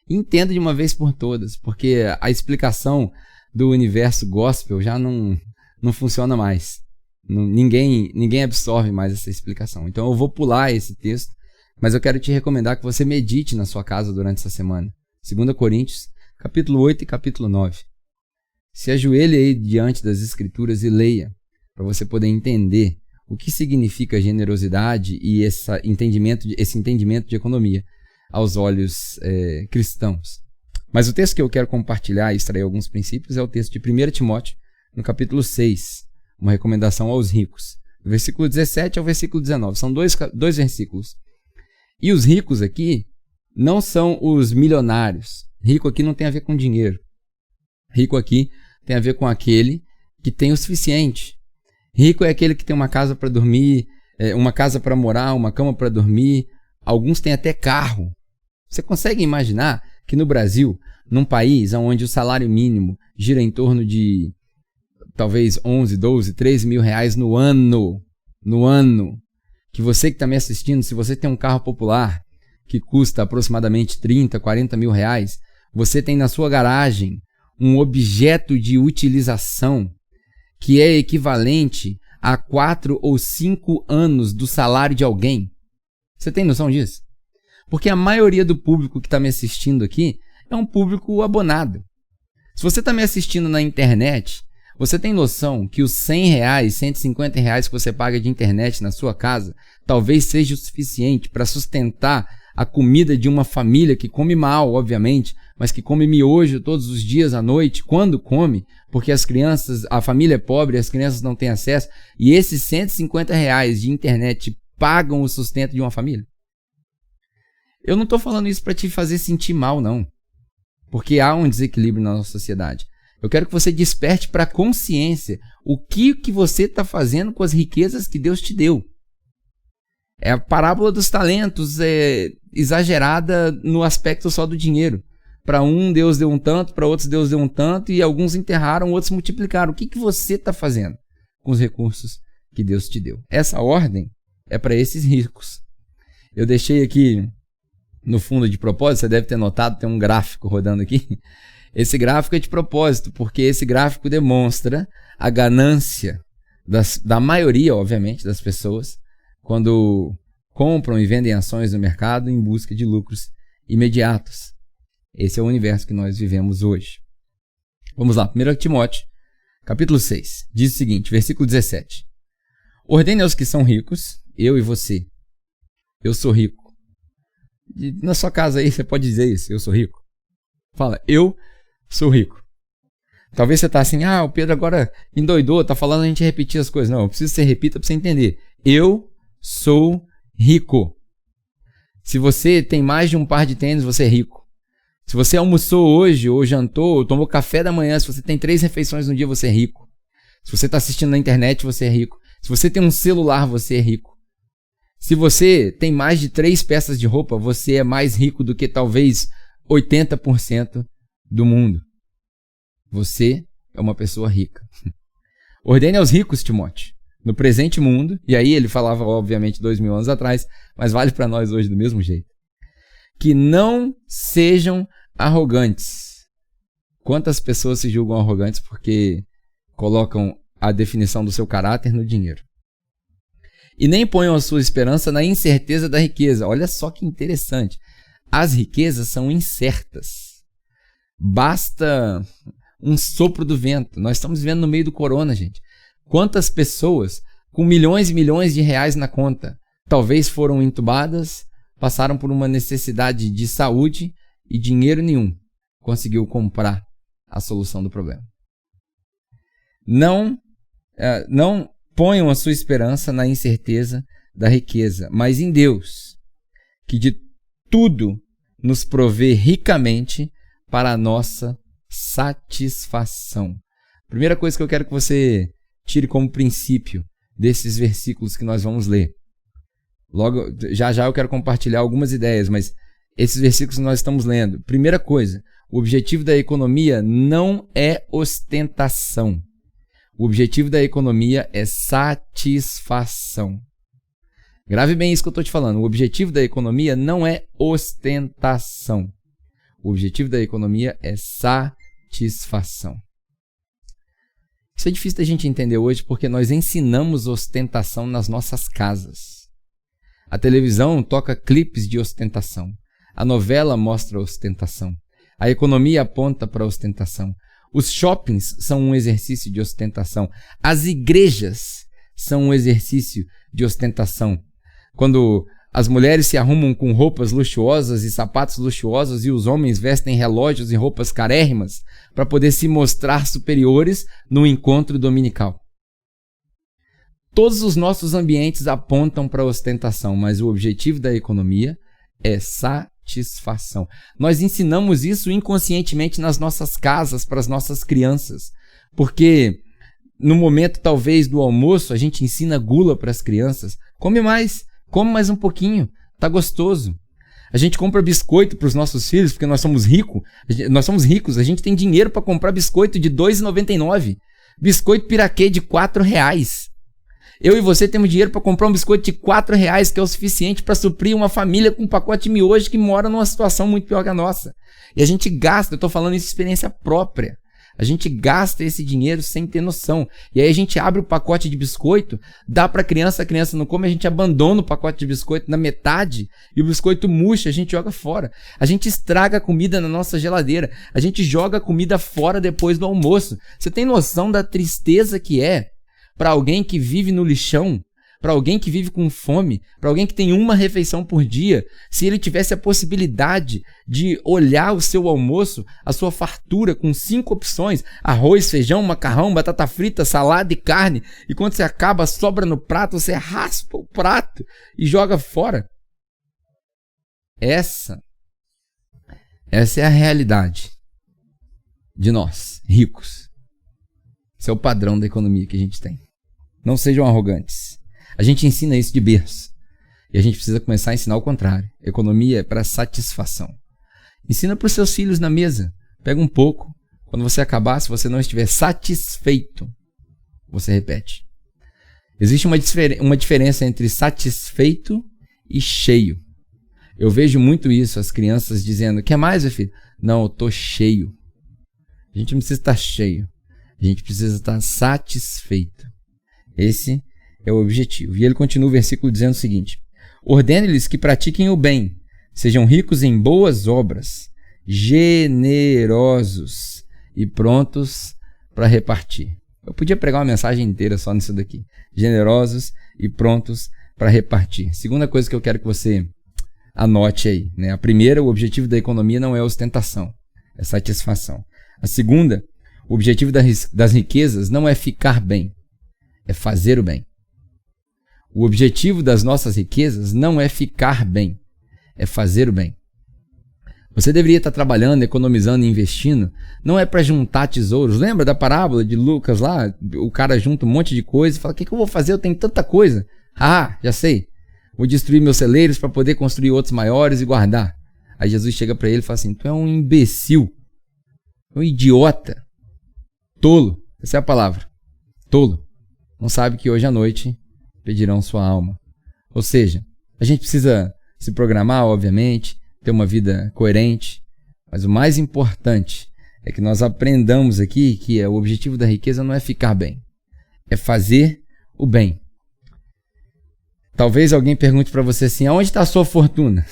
[SPEAKER 1] e entenda de uma vez por todas, porque a explicação do universo gospel já não funciona mais. Ninguém absorve mais essa explicação. Então eu vou pular esse texto, mas eu quero te recomendar que você medite na sua casa durante essa semana. 2 Coríntios, capítulo 8 e capítulo 9. Se ajoelhe aí diante das Escrituras e leia, para você poder entender o que significa generosidade e esse entendimento de economia aos olhos cristãos. Mas o texto que eu quero compartilhar e extrair alguns princípios é o texto de 1 Timóteo, no capítulo 6, uma recomendação aos ricos, do versículo 17 ao versículo 19. São dois versículos. E os ricos aqui não são os milionários. Rico aqui não tem a ver com dinheiro. Rico aqui tem a ver com aquele que tem o suficiente. Rico é aquele que tem uma casa para dormir, uma casa para morar, uma cama para dormir. Alguns têm até carro. Você consegue imaginar que no Brasil, num país onde o salário mínimo gira em torno de talvez 11, 12, 13 mil reais no ano, que você que está me assistindo, se você tem um carro popular que custa aproximadamente 30, 40 mil reais, você tem na sua garagem um objeto de utilização que é equivalente a 4 ou 5 anos do salário de alguém. Você tem noção disso? Porque a maioria do público que está me assistindo aqui é um público abonado. Se você está me assistindo na internet, você tem noção que os 100 reais, 150 reais que você paga de internet na sua casa talvez seja o suficiente para sustentar a comida de uma família que come mal, obviamente, mas que come miojo todos os dias à noite, quando come, porque a família é pobre, as crianças não têm acesso, e esses 150 reais de internet pagam o sustento de uma família? Eu não estou falando isso para te fazer sentir mal, não, porque há um desequilíbrio na nossa sociedade. Eu quero que você desperte para a consciência o que você está fazendo com as riquezas que Deus te deu. É a parábola dos talentos exagerada no aspecto só do dinheiro. Para um, Deus deu um tanto, para outros, Deus deu um tanto, e alguns enterraram, outros multiplicaram. O que você está fazendo com os recursos que Deus te deu? Essa ordem é para esses ricos. Eu deixei aqui no fundo de propósito, você deve ter notado, tem um gráfico rodando aqui. Esse gráfico é de propósito, porque esse gráfico demonstra a ganância da maioria, obviamente, das pessoas, quando compram e vendem ações no mercado em busca de lucros imediatos. Esse é o universo que nós vivemos hoje. Vamos lá, 1 Timóteo, capítulo 6, diz o seguinte, versículo 17. Ordene aos que são ricos, eu e você. Eu sou rico. E na sua casa aí você pode dizer isso, eu sou rico. Fala, eu sou rico. Talvez você está assim, o Pedro agora endoidou, está falando a gente repetir as coisas. Não, eu preciso que você repita para você entender. Eu sou rico. Se você tem mais de um par de tênis, você é rico. Se você almoçou hoje, ou jantou, ou tomou café da manhã, se você tem 3 refeições no dia, você é rico. Se você está assistindo na internet, você é rico. Se você tem um celular, você é rico. Se você tem mais de 3 peças de roupa, você é mais rico do que talvez 80% do mundo. Você é uma pessoa rica. Ordene aos ricos, Timóteo, no presente mundo, e aí ele falava, obviamente, 2000 anos atrás, mas vale para nós hoje do mesmo jeito, que não sejam arrogantes. Quantas pessoas se julgam arrogantes porque colocam a definição do seu caráter no dinheiro? E nem ponham a sua esperança na incerteza da riqueza. Olha só que interessante. As riquezas são incertas. Basta um sopro do vento. Nós estamos vivendo no meio do corona, gente. Quantas pessoas com milhões e milhões de reais na conta talvez foram entubadas, passaram por uma necessidade de saúde e dinheiro nenhum conseguiu comprar a solução do problema. Não ponham a sua esperança na incerteza da riqueza, mas em Deus, que de tudo nos provê ricamente para a nossa satisfação. Primeira coisa que eu quero que você tire como princípio desses versículos que nós vamos ler. Logo, já eu quero compartilhar algumas ideias, mas esses versículos que nós estamos lendo. Primeira coisa, o objetivo da economia não é ostentação. O objetivo da economia é satisfação. Grave bem isso que eu estou te falando. O objetivo da economia não é ostentação. O objetivo da economia é satisfação. Isso é difícil da gente entender hoje porque nós ensinamos ostentação nas nossas casas. A televisão toca clipes de ostentação. A novela mostra ostentação. A economia aponta para a ostentação. Os shoppings são um exercício de ostentação. As igrejas são um exercício de ostentação. Quando as mulheres se arrumam com roupas luxuosas e sapatos luxuosos e os homens vestem relógios e roupas carérrimas para poder se mostrar superiores no encontro dominical. Todos os nossos ambientes apontam para a ostentação, mas o objetivo da economia é satisfação. Nós ensinamos isso inconscientemente nas nossas casas para as nossas crianças, porque no momento talvez do almoço a gente ensina gula para as crianças. Come mais um pouquinho, tá gostoso. A gente compra biscoito para os nossos filhos porque nós somos ricos, a gente tem dinheiro para comprar biscoito de R$ 2,99, biscoito piraquê de R$4. Eu e você temos dinheiro para comprar um biscoito de R$4, que é o suficiente para suprir uma família com um pacote de miojo que mora numa situação muito pior que a nossa. E a gente gasta, eu estou falando isso de experiência própria, a gente gasta esse dinheiro sem ter noção. E aí a gente abre o pacote de biscoito, dá para a criança não come, a gente abandona o pacote de biscoito na metade e o biscoito murcha, a gente joga fora. A gente estraga a comida na nossa geladeira, a gente joga a comida fora depois do almoço. Você tem noção da tristeza que é para alguém que vive no lixão, para alguém que vive com fome, para alguém que tem uma refeição por dia, se ele tivesse a possibilidade de olhar o seu almoço, a sua fartura com 5 opções, arroz, feijão, macarrão, batata frita, salada e carne, e quando você acaba, sobra no prato, você raspa o prato e joga fora. Essa é a realidade de nós, ricos. Esse é o padrão da economia que a gente tem. Não sejam arrogantes. A gente ensina isso de berço. E a gente precisa começar a ensinar o contrário. Economia é para satisfação. Ensina para os seus filhos na mesa. Pega um pouco. Quando você acabar, se você não estiver satisfeito, você repete. Existe uma diferença entre satisfeito e cheio. Eu vejo muito isso, as crianças dizendo, quer mais, meu filho? Não, eu estou cheio. A gente não precisa estar cheio. A gente precisa estar satisfeito. Esse é o objetivo. E ele continua o versículo dizendo o seguinte: ordene-lhes que pratiquem o bem, sejam ricos em boas obras, generosos e prontos para repartir. Eu podia pregar uma mensagem inteira só nisso daqui. Generosos e prontos para repartir. Segunda coisa que eu quero que você anote aí, né? A primeira, o objetivo da economia não é ostentação, é satisfação. A segunda, o objetivo das riquezas não é ficar bem, é fazer o bem. O objetivo das nossas riquezas não é ficar bem, é fazer o bem. Você deveria estar trabalhando, economizando e investindo, não é para juntar tesouros. Lembra da parábola de Lucas lá? O cara junta um monte de coisa e fala, o que eu vou fazer? Eu tenho tanta coisa. Ah, já sei. Vou destruir meus celeiros para poder construir outros maiores e guardar. Aí Jesus chega para ele e fala assim, tu é um imbecil, um idiota, tolo. Essa é a palavra, tolo. Não sabe que hoje à noite pedirão sua alma. Ou seja, a gente precisa se programar, obviamente, ter uma vida coerente, mas o mais importante é que nós aprendamos aqui que o objetivo da riqueza não é ficar bem, é fazer o bem. Talvez alguém pergunte para você assim, aonde está a sua fortuna?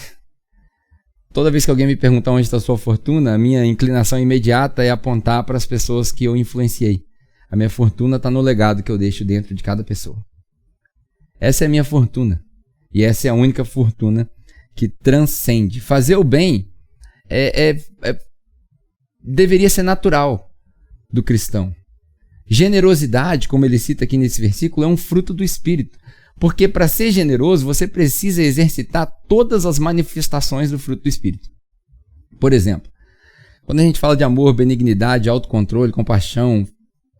[SPEAKER 1] Toda vez que alguém me pergunta onde está a sua fortuna, a minha inclinação imediata é apontar para as pessoas que eu influenciei. A minha fortuna está no legado que eu deixo dentro de cada pessoa. Essa é a minha fortuna. E essa é a única fortuna que transcende. Fazer o bem deveria ser natural do cristão. Generosidade, como ele cita aqui nesse versículo, é um fruto do Espírito. Porque para ser generoso, você precisa exercitar todas as manifestações do fruto do Espírito. Por exemplo, quando a gente fala de amor, benignidade, autocontrole, compaixão,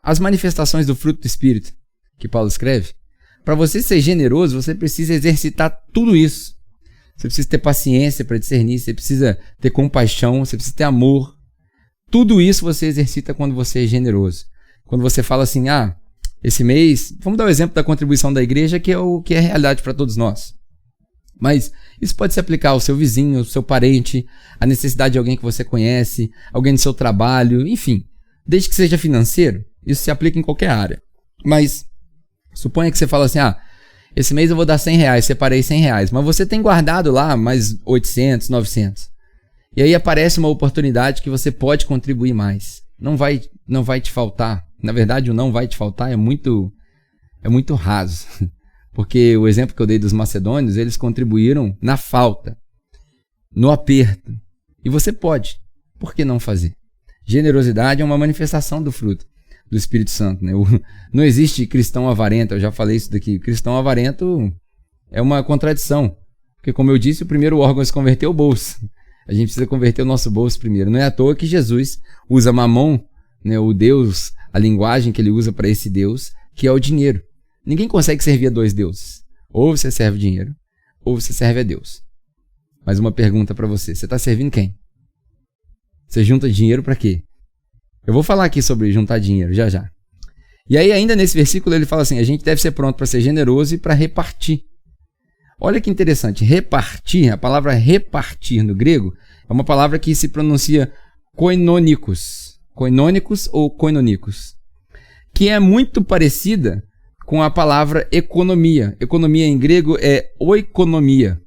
[SPEAKER 1] as manifestações do fruto do Espírito que Paulo escreve, para você ser generoso, você precisa exercitar tudo isso. Você precisa ter paciência para discernir, você precisa ter compaixão, você precisa ter amor. Tudo isso você exercita quando você é generoso. Quando você fala assim, esse mês, vamos dar o exemplo da contribuição da igreja, que é o que é realidade para todos nós. Mas isso pode se aplicar ao seu vizinho, ao seu parente, à necessidade de alguém que você conhece, alguém do seu trabalho, enfim. Desde que seja financeiro, isso se aplica em qualquer área. Mas suponha que você fala assim, esse mês eu vou dar R$100, separei R$100, mas você tem guardado lá mais 800, 900. E aí aparece uma oportunidade que você pode contribuir mais. Não vai te faltar. Na verdade, o não vai te faltar é muito raso. Porque o exemplo que eu dei dos macedônios, eles contribuíram na falta, no aperto. E você pode. Por que não fazer? Generosidade é uma manifestação do fruto do Espírito Santo, né? Não existe cristão avarento, eu já falei isso daqui. Cristão avarento é uma contradição. Porque, como eu disse, o primeiro órgão a se converter é o bolso. A gente precisa converter o nosso bolso primeiro. Não é à toa que Jesus usa mamon, né, o Deus, a linguagem que ele usa para esse Deus, que é o dinheiro. Ninguém consegue servir a dois deuses. Ou você serve o dinheiro, ou você serve a Deus. Mas uma pergunta para você. Você está servindo quem? Você junta dinheiro para quê? Eu vou falar aqui sobre juntar dinheiro, já já. E aí, ainda nesse versículo, ele fala assim, a gente deve ser pronto para ser generoso e para repartir. Olha que interessante, repartir, a palavra repartir no grego, é uma palavra que se pronuncia koinonikos. Koinonikos ou koinonikos. Que é muito parecida com a palavra economia. Economia em grego é oikonomia.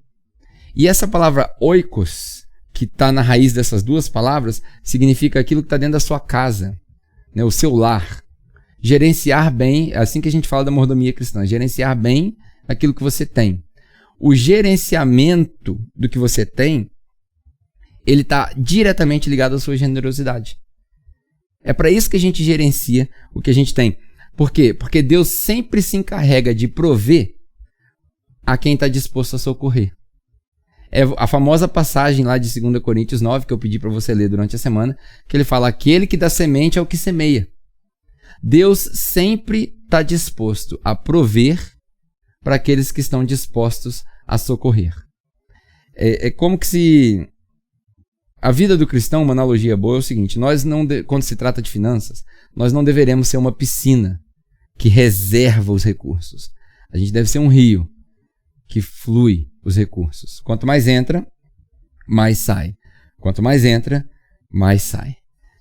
[SPEAKER 1] E essa palavra oikos, que está na raiz dessas duas palavras, significa aquilo que está dentro da sua casa, né? O seu lar. Gerenciar bem, é assim que a gente fala da mordomia cristã, gerenciar bem aquilo que você tem. O gerenciamento do que você tem, ele está diretamente ligado à sua generosidade. É para isso que a gente gerencia o que a gente tem. Por quê? Porque Deus sempre se encarrega de prover a quem está disposto a socorrer. É a famosa passagem lá de 2 Coríntios 9, que eu pedi para você ler durante a semana, que ele fala, aquele que dá semente é o que semeia. Deus sempre está disposto a prover para aqueles que estão dispostos a socorrer. É como que se A vida do cristão, uma analogia boa, é o seguinte: quando se trata de finanças, nós não deveremos ser uma piscina que reserva os recursos. A gente deve ser um rio que flui os recursos. Quanto mais entra, mais sai. Quanto mais entra, mais sai.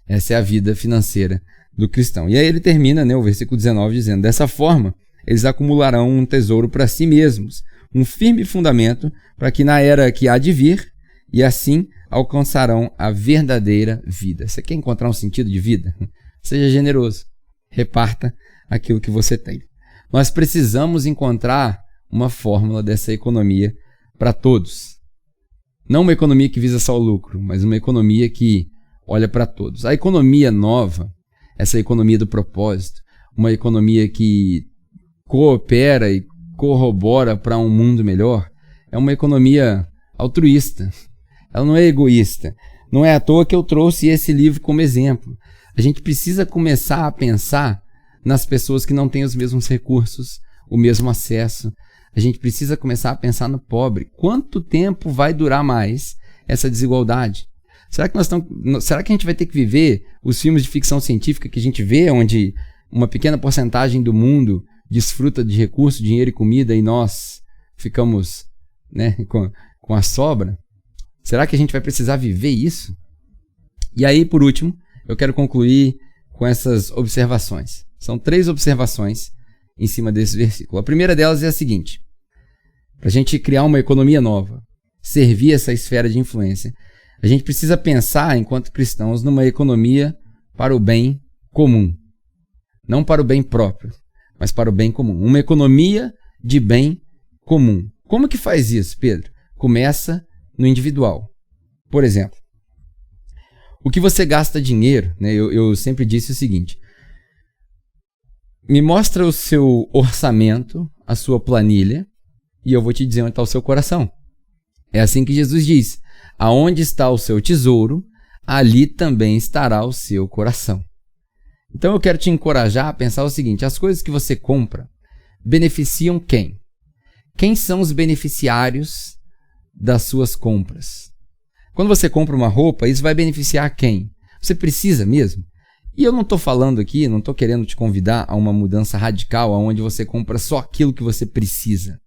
[SPEAKER 1] Essa é a vida financeira do cristão. E aí ele termina, o versículo 19, dizendo: dessa forma, eles acumularão um tesouro para si mesmos, um firme fundamento para que na era que há de vir, e assim alcançarão a verdadeira vida. Você quer encontrar um sentido de vida? Seja generoso. Reparta aquilo que você tem. Nós precisamos encontrar uma fórmula dessa economia para todos. Não uma economia que visa só o lucro, mas uma economia que olha para todos. A economia nova, essa economia do propósito, uma economia que coopera e corrobora para um mundo melhor, é uma economia altruísta. Ela não é egoísta. Não é à toa que eu trouxe esse livro como exemplo. A gente precisa começar a pensar nas pessoas que não têm os mesmos recursos, o mesmo acesso. A gente precisa começar a pensar no pobre. Quanto tempo vai durar mais essa desigualdade? Será que a gente vai ter que viver os filmes de ficção científica que a gente vê, onde uma pequena porcentagem do mundo desfruta de recursos, dinheiro e comida, e nós ficamos, com a sobra? Será que a gente vai precisar viver isso? E aí, por último, eu quero concluir com essas observações. São 3 observações em cima desse versículo. A primeira delas é a seguinte: para a gente criar uma economia nova, servir essa esfera de influência, a gente precisa pensar, enquanto cristãos, numa economia para o bem comum. Não para o bem próprio, mas para o bem comum. Uma economia de bem comum. Como que faz isso, Pedro? Começa no individual. Por exemplo, o que você gasta dinheiro, eu sempre disse o seguinte: me mostra o seu orçamento, a sua planilha, e eu vou te dizer onde está o seu coração. É assim que Jesus diz: aonde está o seu tesouro, ali também estará o seu coração. Então eu quero te encorajar a pensar o seguinte: as coisas que você compra beneficiam quem? Quem são os beneficiários das suas compras? Quando você compra uma roupa, isso vai beneficiar quem? Você precisa mesmo? E eu não estou falando aqui, não estou querendo te convidar a uma mudança radical, onde você compra só aquilo que você precisa.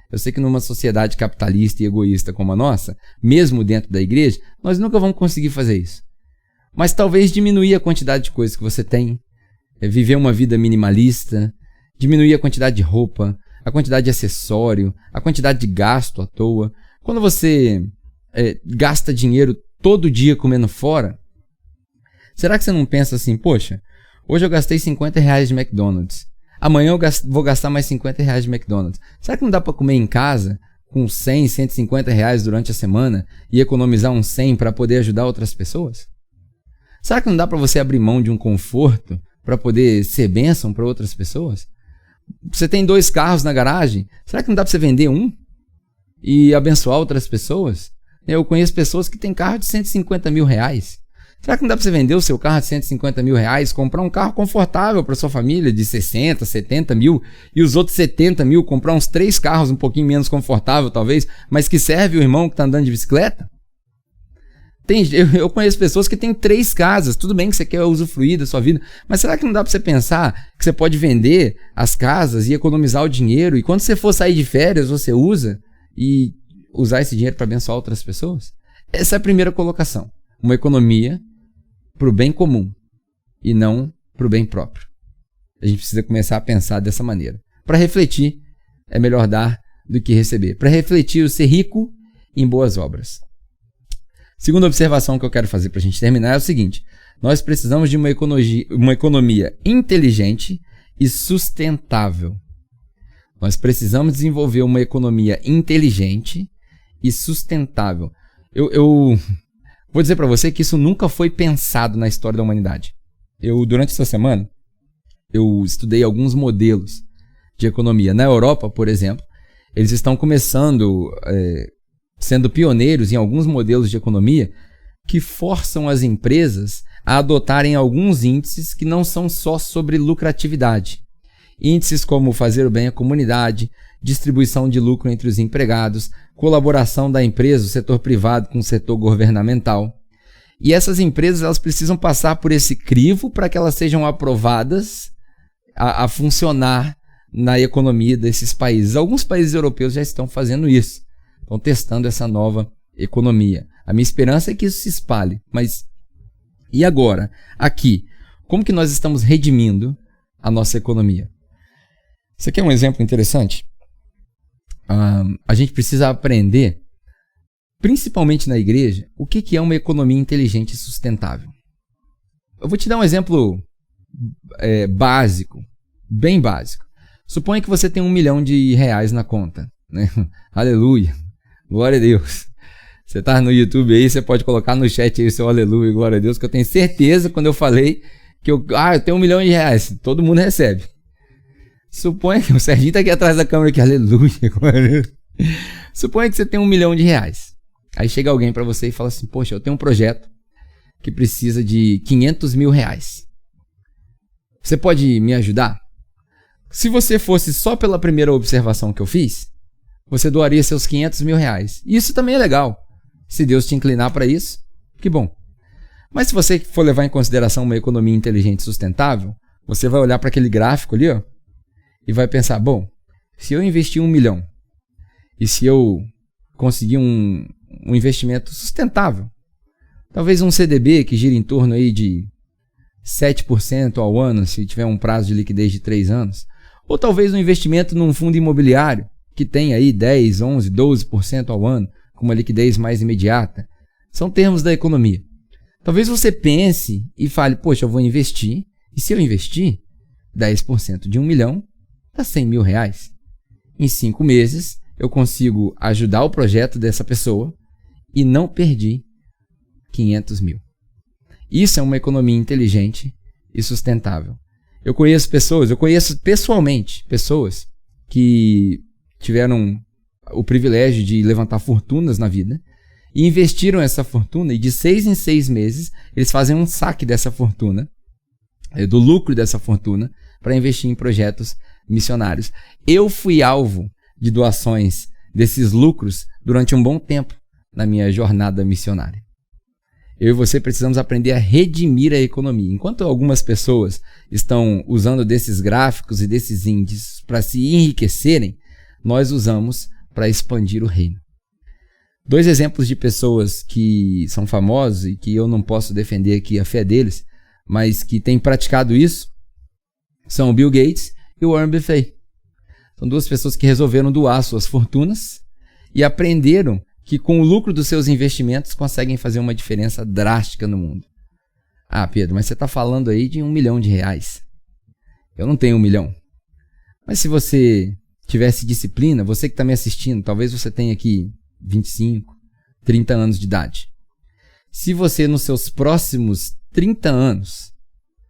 [SPEAKER 1] Eu sei que numa sociedade capitalista e egoísta como a nossa, mesmo dentro da igreja, nós nunca vamos conseguir fazer isso. Mas talvez diminuir a quantidade de coisas que você tem, viver uma vida minimalista, diminuir a quantidade de roupa, a quantidade de acessório, a quantidade de gasto à toa. Quando você gasta dinheiro todo dia comendo fora, será que você não pensa assim: poxa, hoje eu gastei R$50 de McDonald's, amanhã eu vou gastar mais R$50 de McDonald's. Será que não dá para comer em casa com 100, R$150 durante a semana e economizar uns 100 para poder ajudar outras pessoas? Será que não dá para você abrir mão de um conforto para poder ser bênção para outras pessoas? Você tem 2 carros na garagem, será que não dá para você vender um e abençoar outras pessoas? Eu conheço pessoas que têm carro de R$150 mil. Será que não dá para você vender o seu carro de R$150 mil, comprar um carro confortável para sua família de 60, 70 mil, e os outros 70 mil comprar uns 3 carros um pouquinho menos confortável talvez, mas que serve o irmão que está andando de bicicleta? Eu conheço pessoas que têm 3 casas. Tudo bem que você quer usufruir da sua vida, mas será que não dá para você pensar que você pode vender as casas e economizar o dinheiro, e quando você for sair de férias você usa e usar esse dinheiro para abençoar outras pessoas? Essa é a primeira colocação. Uma economia para o bem comum e não para o bem próprio. A gente precisa começar a pensar dessa maneira. Para refletir, é melhor dar do que receber. Para refletir, o ser rico em boas obras. Segunda observação que eu quero fazer para a gente terminar é o seguinte: nós precisamos de uma economia inteligente e sustentável. Nós precisamos desenvolver uma economia inteligente e sustentável. Eu vou dizer para você que isso nunca foi pensado na história da humanidade. Durante essa semana, eu estudei alguns modelos de economia. Na Europa, por exemplo, eles estão começando, sendo pioneiros em alguns modelos de economia que forçam as empresas a adotarem alguns índices que não são só sobre lucratividade. Índices como fazer o bem à comunidade, distribuição de lucro entre os empregados, colaboração da empresa, o setor privado com o setor governamental. E essas empresas elas precisam passar por esse crivo para que elas sejam aprovadas a funcionar na economia desses países. Alguns países europeus já estão fazendo isso, estão testando essa nova economia. A minha esperança é que isso se espalhe. Mas e agora? Aqui, como que nós estamos redimindo a nossa economia? Isso aqui é um exemplo interessante. A gente precisa aprender, principalmente na igreja, o que é uma economia inteligente e sustentável. Eu vou te dar um exemplo básico, bem básico. Suponha que você tem R$1 milhão na conta, né? Aleluia, glória a Deus. Você está no YouTube aí, você pode colocar no chat aí o seu aleluia, glória a Deus, que eu tenho certeza quando eu falei que eu tenho R$1 milhão, todo mundo recebe. Suponha que o Serginho está aqui atrás da câmera, aqui, aleluia, glória a Deus. Suponha que você tem R$1 milhão. Aí chega alguém para você e fala assim, poxa, eu tenho um projeto que precisa de R$500 mil. Você pode me ajudar? Se você fosse só pela primeira observação que eu fiz, você doaria seus R$500 mil. Isso também é legal. Se Deus te inclinar para isso, que bom. Mas se você for levar em consideração uma economia inteligente e sustentável, você vai olhar para aquele gráfico ali, ó, e vai pensar, bom, se eu investir R$1 milhão e se eu conseguir um investimento sustentável, talvez um CDB que gira em torno aí de 7% ao ano, se tiver um prazo de liquidez de 3 anos, ou talvez um investimento num fundo imobiliário que tem aí 10, 11, 12% ao ano, com uma liquidez mais imediata. São termos da economia. Talvez você pense e fale, poxa, eu vou investir, e se eu investir 10% de R$1 milhão, dá R$100 mil. Em 5 meses, eu consigo ajudar o projeto dessa pessoa e não perdi R$500 mil. Isso é uma economia inteligente e sustentável. Eu conheço pessoalmente pessoas que tiveram o privilégio de levantar fortunas na vida e investiram essa fortuna e de 6 em 6 meses eles fazem um saque dessa fortuna, do lucro dessa fortuna, para investir em projetos missionários. Eu fui alvo de doações desses lucros durante um bom tempo na minha jornada missionária. Eu e você precisamos aprender a redimir a economia. Enquanto algumas pessoas estão usando desses gráficos e desses índices para se enriquecerem, nós usamos para expandir o reino. 2 exemplos de pessoas que são famosos e que eu não posso defender aqui a fé deles, mas que têm praticado isso, são o Bill Gates e o Warren Buffett. São 2 pessoas que resolveram doar suas fortunas e aprenderam que com o lucro dos seus investimentos conseguem fazer uma diferença drástica no mundo. Ah, Pedro, mas você está falando aí de R$1 milhão. Eu não tenho R$1 milhão. Mas se você tivesse disciplina, você que está me assistindo, talvez você tenha aqui 25, 30 anos de idade. Se você nos seus próximos 30 anos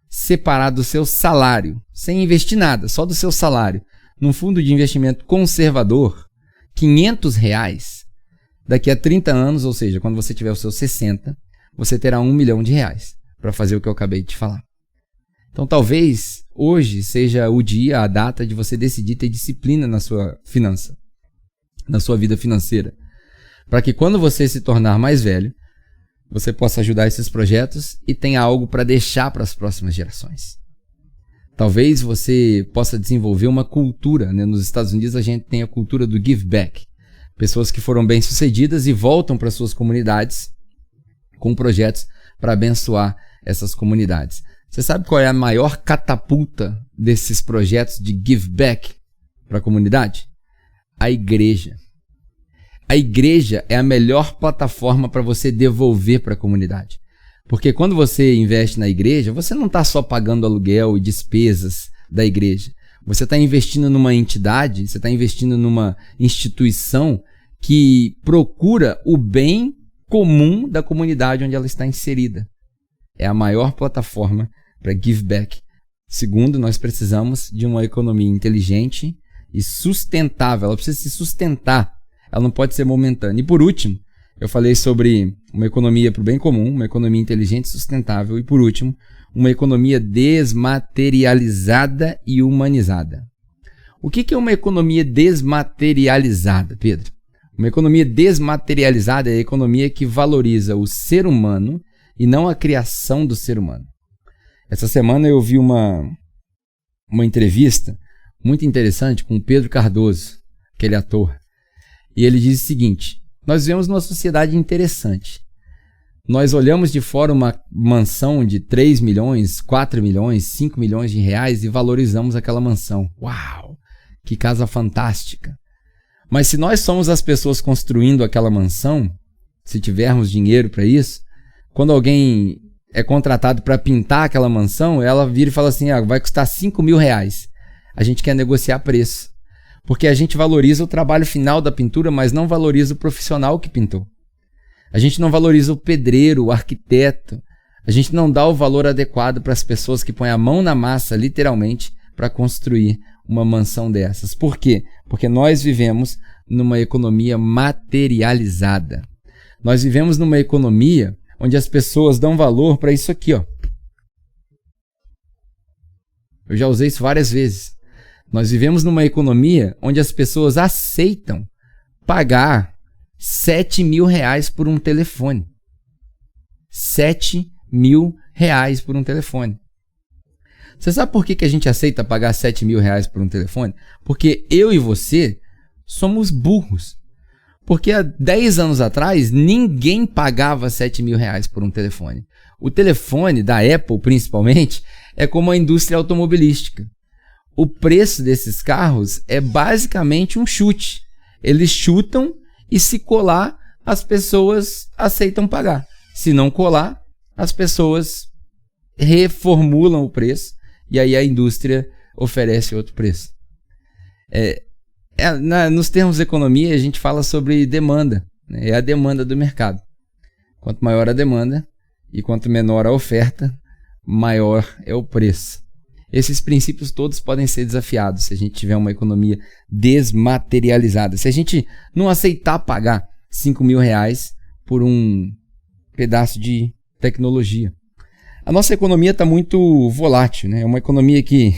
[SPEAKER 1] separar do seu salário, sem investir nada, só do seu salário, num fundo de investimento conservador, R$500, daqui a 30 anos, ou seja, quando você tiver os seus 60, você terá R$1 milhão para fazer o que eu acabei de te falar. Então, talvez hoje seja o dia, a data de você decidir ter disciplina na sua finança, na sua vida financeira, para que quando você se tornar mais velho, você possa ajudar esses projetos e tenha algo para deixar para as próximas gerações. Talvez você possa desenvolver uma cultura, né? Nos Estados Unidos a gente tem a cultura do give back. Pessoas que foram bem-sucedidas e voltam para suas comunidades com projetos para abençoar essas comunidades. Você sabe qual é a maior catapulta desses projetos de give back para a comunidade? A igreja. A igreja é a melhor plataforma para você devolver para a comunidade. Porque quando você investe na igreja, você não está só pagando aluguel e despesas da igreja. Você está investindo numa entidade, você está investindo numa instituição que procura o bem comum da comunidade onde ela está inserida. É a maior plataforma para give back. Segundo, nós precisamos de uma economia inteligente e sustentável. Ela precisa se sustentar. Ela não pode ser momentânea. E por último, eu falei sobre uma economia para o bem comum, uma economia inteligente e sustentável. E por último, uma economia desmaterializada e humanizada. O que é uma economia desmaterializada, Pedro? Uma economia desmaterializada é a economia que valoriza o ser humano e não a criação do ser humano. Essa semana eu vi uma entrevista muito interessante com o Pedro Cardoso, aquele ator, e ele diz o seguinte: nós vivemos numa sociedade interessante. Nós olhamos de fora uma mansão de 3 milhões, 4 milhões, 5 milhões de reais e valorizamos aquela mansão. Uau! Que casa fantástica! Mas se nós somos as pessoas construindo aquela mansão, se tivermos dinheiro para isso, quando alguém é contratado para pintar aquela mansão, ela vira e fala assim: vai custar 5 mil reais. A gente quer negociar preço. Porque a gente valoriza o trabalho final da pintura, mas não valoriza o profissional que pintou. A gente não valoriza o pedreiro, o arquiteto. A gente não dá o valor adequado para as pessoas que põem a mão na massa, literalmente, para construir uma mansão dessas. Por quê? Porque nós vivemos numa economia materializada. Nós vivemos numa economia onde as pessoas dão valor para isso aqui, ó. Eu já usei isso várias vezes. Nós vivemos numa economia onde as pessoas aceitam pagar 7 mil reais por um telefone. 7 mil reais por um telefone. Você sabe por que a gente aceita pagar 7 mil reais por um telefone? Porque eu e você somos burros. Porque há 10 anos atrás, ninguém pagava 7 mil reais por um telefone. O telefone, da Apple principalmente, é como a indústria automobilística. O preço desses carros é basicamente um chute. Eles chutam e, se colar, as pessoas aceitam pagar. Se não colar, as pessoas reformulam o preço e aí a indústria oferece outro preço. Nos termos de economia, a gente fala sobre demanda, né? É a demanda do mercado. Quanto maior a demanda e quanto menor a oferta, maior é o preço. Esses princípios todos podem ser desafiados se a gente tiver uma economia desmaterializada. Se a gente não aceitar pagar 5 mil reais por um pedaço de tecnologia. A nossa economia está muito volátil, né? É uma economia que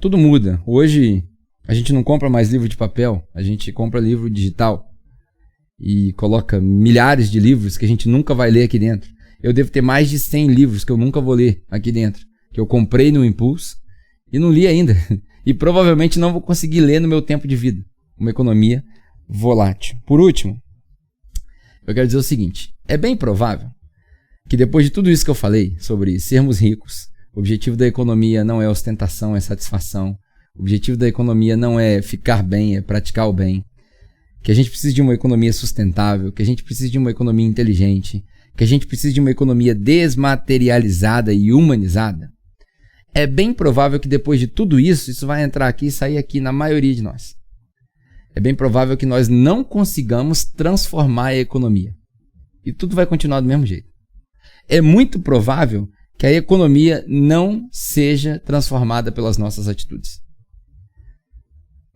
[SPEAKER 1] tudo muda. Hoje a gente não compra mais livro de papel, a gente compra livro digital e coloca milhares de livros que a gente nunca vai ler aqui dentro. Eu devo ter mais de 100 livros que eu nunca vou ler aqui dentro, que eu comprei no impulso e não li ainda. E provavelmente não vou conseguir ler no meu tempo de vida. Uma economia volátil. Por último, eu quero dizer o seguinte: é bem provável que depois de tudo isso que eu falei sobre sermos ricos, o objetivo da economia não é ostentação, é satisfação. O objetivo da economia não é ficar bem, é praticar o bem. Que a gente precisa de uma economia sustentável, que a gente precisa de uma economia inteligente, que a gente precisa de uma economia desmaterializada e humanizada. É bem provável que depois de tudo isso, isso vai entrar aqui e sair aqui na maioria de nós. É bem provável que nós não consigamos transformar a economia. E tudo vai continuar do mesmo jeito. É muito provável que a economia não seja transformada pelas nossas atitudes.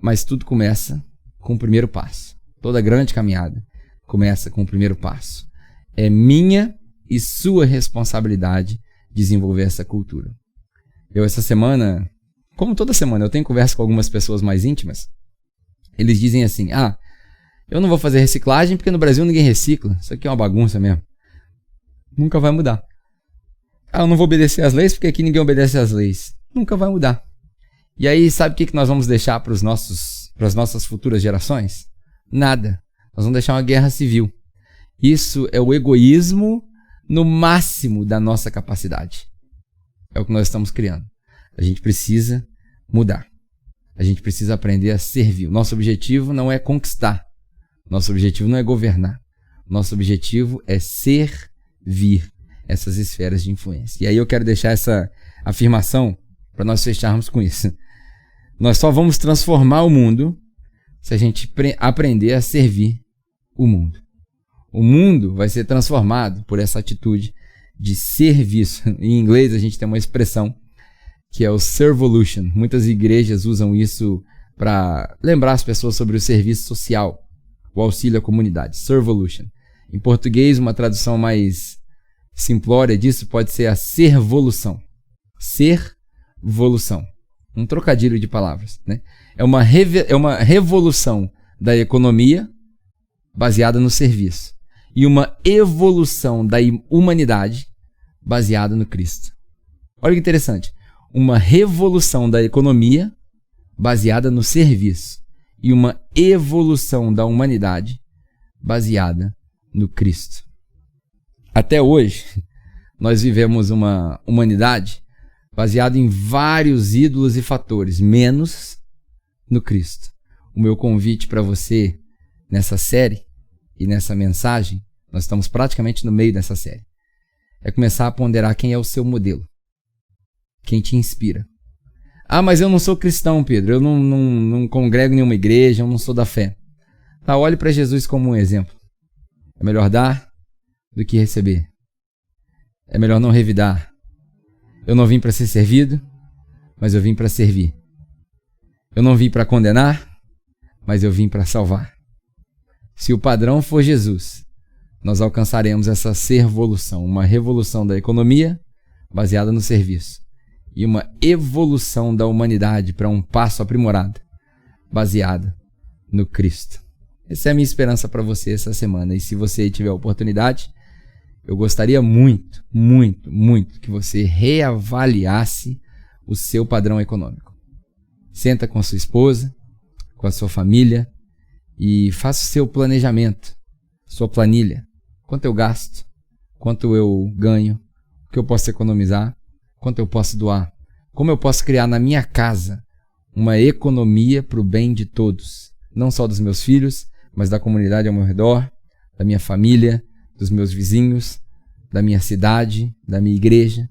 [SPEAKER 1] Mas tudo começa com o primeiro passo. Toda grande caminhada começa com o primeiro passo. É minha e sua responsabilidade desenvolver essa cultura. Eu essa semana, como toda semana, eu tenho conversa com algumas pessoas mais íntimas. Eles dizem assim: eu não vou fazer reciclagem porque no Brasil ninguém recicla. Isso aqui é uma bagunça mesmo. Nunca vai mudar. Eu não vou obedecer às leis porque aqui ninguém obedece às leis. Nunca vai mudar. E aí, sabe o que nós vamos deixar para as nossas futuras gerações? Nada. Nós vamos deixar uma guerra civil. Isso é o egoísmo no máximo da nossa capacidade. É o que nós estamos criando. A gente precisa mudar. A gente precisa aprender a servir. O nosso objetivo não é conquistar. Nosso objetivo não é governar. Nosso objetivo é servir essas esferas de influência. E aí eu quero deixar essa afirmação para nós fecharmos com isso. Nós só vamos transformar o mundo se a gente aprender a servir o mundo. O mundo vai ser transformado por essa atitude de serviço. Em inglês a gente tem uma expressão que é o servolution. Muitas igrejas usam isso para lembrar as pessoas sobre o serviço social, o auxílio à comunidade. Servolution. Em português, uma tradução mais simplória disso pode ser a servolução. Servolução. Um trocadilho de palavras, né? É uma revolução da economia baseada no serviço. E uma evolução da humanidade baseada no Cristo. Olha que interessante. Uma revolução da economia baseada no serviço e uma evolução da humanidade baseada no Cristo. Até hoje, nós vivemos uma humanidade baseada em vários ídolos e fatores, menos no Cristo. O meu convite para você nessa série e nessa mensagem, nós estamos praticamente no meio dessa série, é começar a ponderar quem é o seu modelo, quem te inspira. Ah, mas eu não sou cristão, Pedro, eu não congrego em nenhuma igreja, eu não sou da fé. Tá, olhe para Jesus como um exemplo. É melhor dar do que receber. É melhor não revidar. Eu não vim para ser servido, mas eu vim para servir. Eu não vim para condenar, mas eu vim para salvar. Se o padrão for Jesus, nós alcançaremos essa servolução, uma revolução da economia baseada no serviço e uma evolução da humanidade para um passo aprimorado, baseada no Cristo. Essa é a minha esperança para você essa semana. E se você tiver a oportunidade, eu gostaria muito, muito, muito que você reavaliasse o seu padrão econômico. Senta com a sua esposa, com a sua família e faça o seu planejamento, sua planilha. Quanto eu gasto, quanto eu ganho, o que eu posso economizar, quanto eu posso doar, como eu posso criar na minha casa uma economia para o bem de todos, não só dos meus filhos, mas da comunidade ao meu redor, da minha família, dos meus vizinhos, da minha cidade, da minha igreja.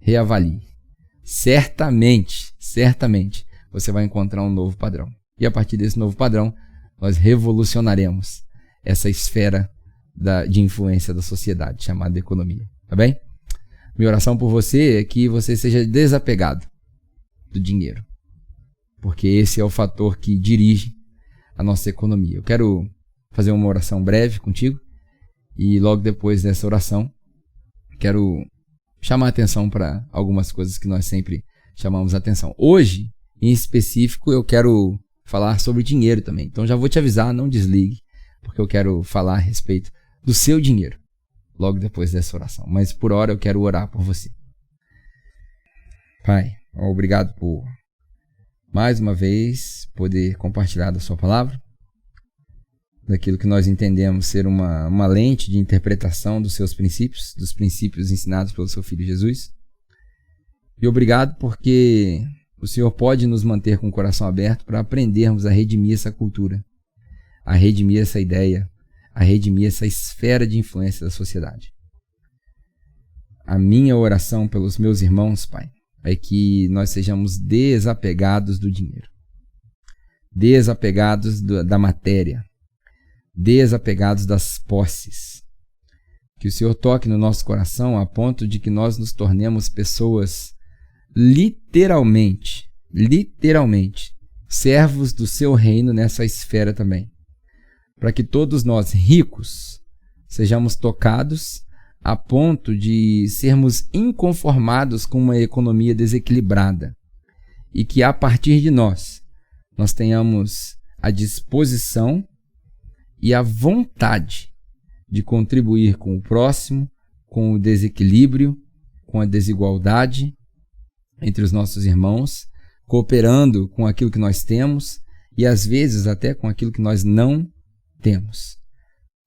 [SPEAKER 1] Reavalie. Certamente, você vai encontrar um novo padrão. E a partir desse novo padrão, nós revolucionaremos essa esfera de influência da sociedade, chamada economia. Tá bem? Minha oração por você é que você seja desapegado do dinheiro, porque esse é o fator que dirige a nossa economia. Eu quero fazer uma oração breve contigo e logo depois dessa oração quero chamar a atenção para algumas coisas que nós sempre chamamos a atenção. Hoje, em específico, eu quero falar sobre dinheiro também. Então já vou te avisar, não desligue, porque eu quero falar a respeito do seu dinheiro logo depois dessa oração. Mas por hora eu quero orar por você. Pai, obrigado por mais uma vez poder compartilhar da sua palavra, daquilo que nós entendemos ser uma lente de interpretação dos seus princípios, dos princípios ensinados pelo seu Filho Jesus. E obrigado porque o Senhor pode nos manter com o coração aberto para aprendermos a redimir essa cultura, a redimir essa ideia, a redimir essa esfera de influência da sociedade. A minha oração pelos meus irmãos, Pai, é que nós sejamos desapegados do dinheiro, desapegados da matéria, desapegados das posses. Que o Senhor toque no nosso coração a ponto de que nós nos tornemos pessoas literalmente, servos do seu reino nessa esfera também. Para que todos nós, ricos, sejamos tocados a ponto de sermos inconformados com uma economia desequilibrada e que a partir de nós tenhamos a disposição e a vontade de contribuir com o próximo, com o desequilíbrio, com a desigualdade entre os nossos irmãos, cooperando com aquilo que nós temos e às vezes até com aquilo que nós não temos.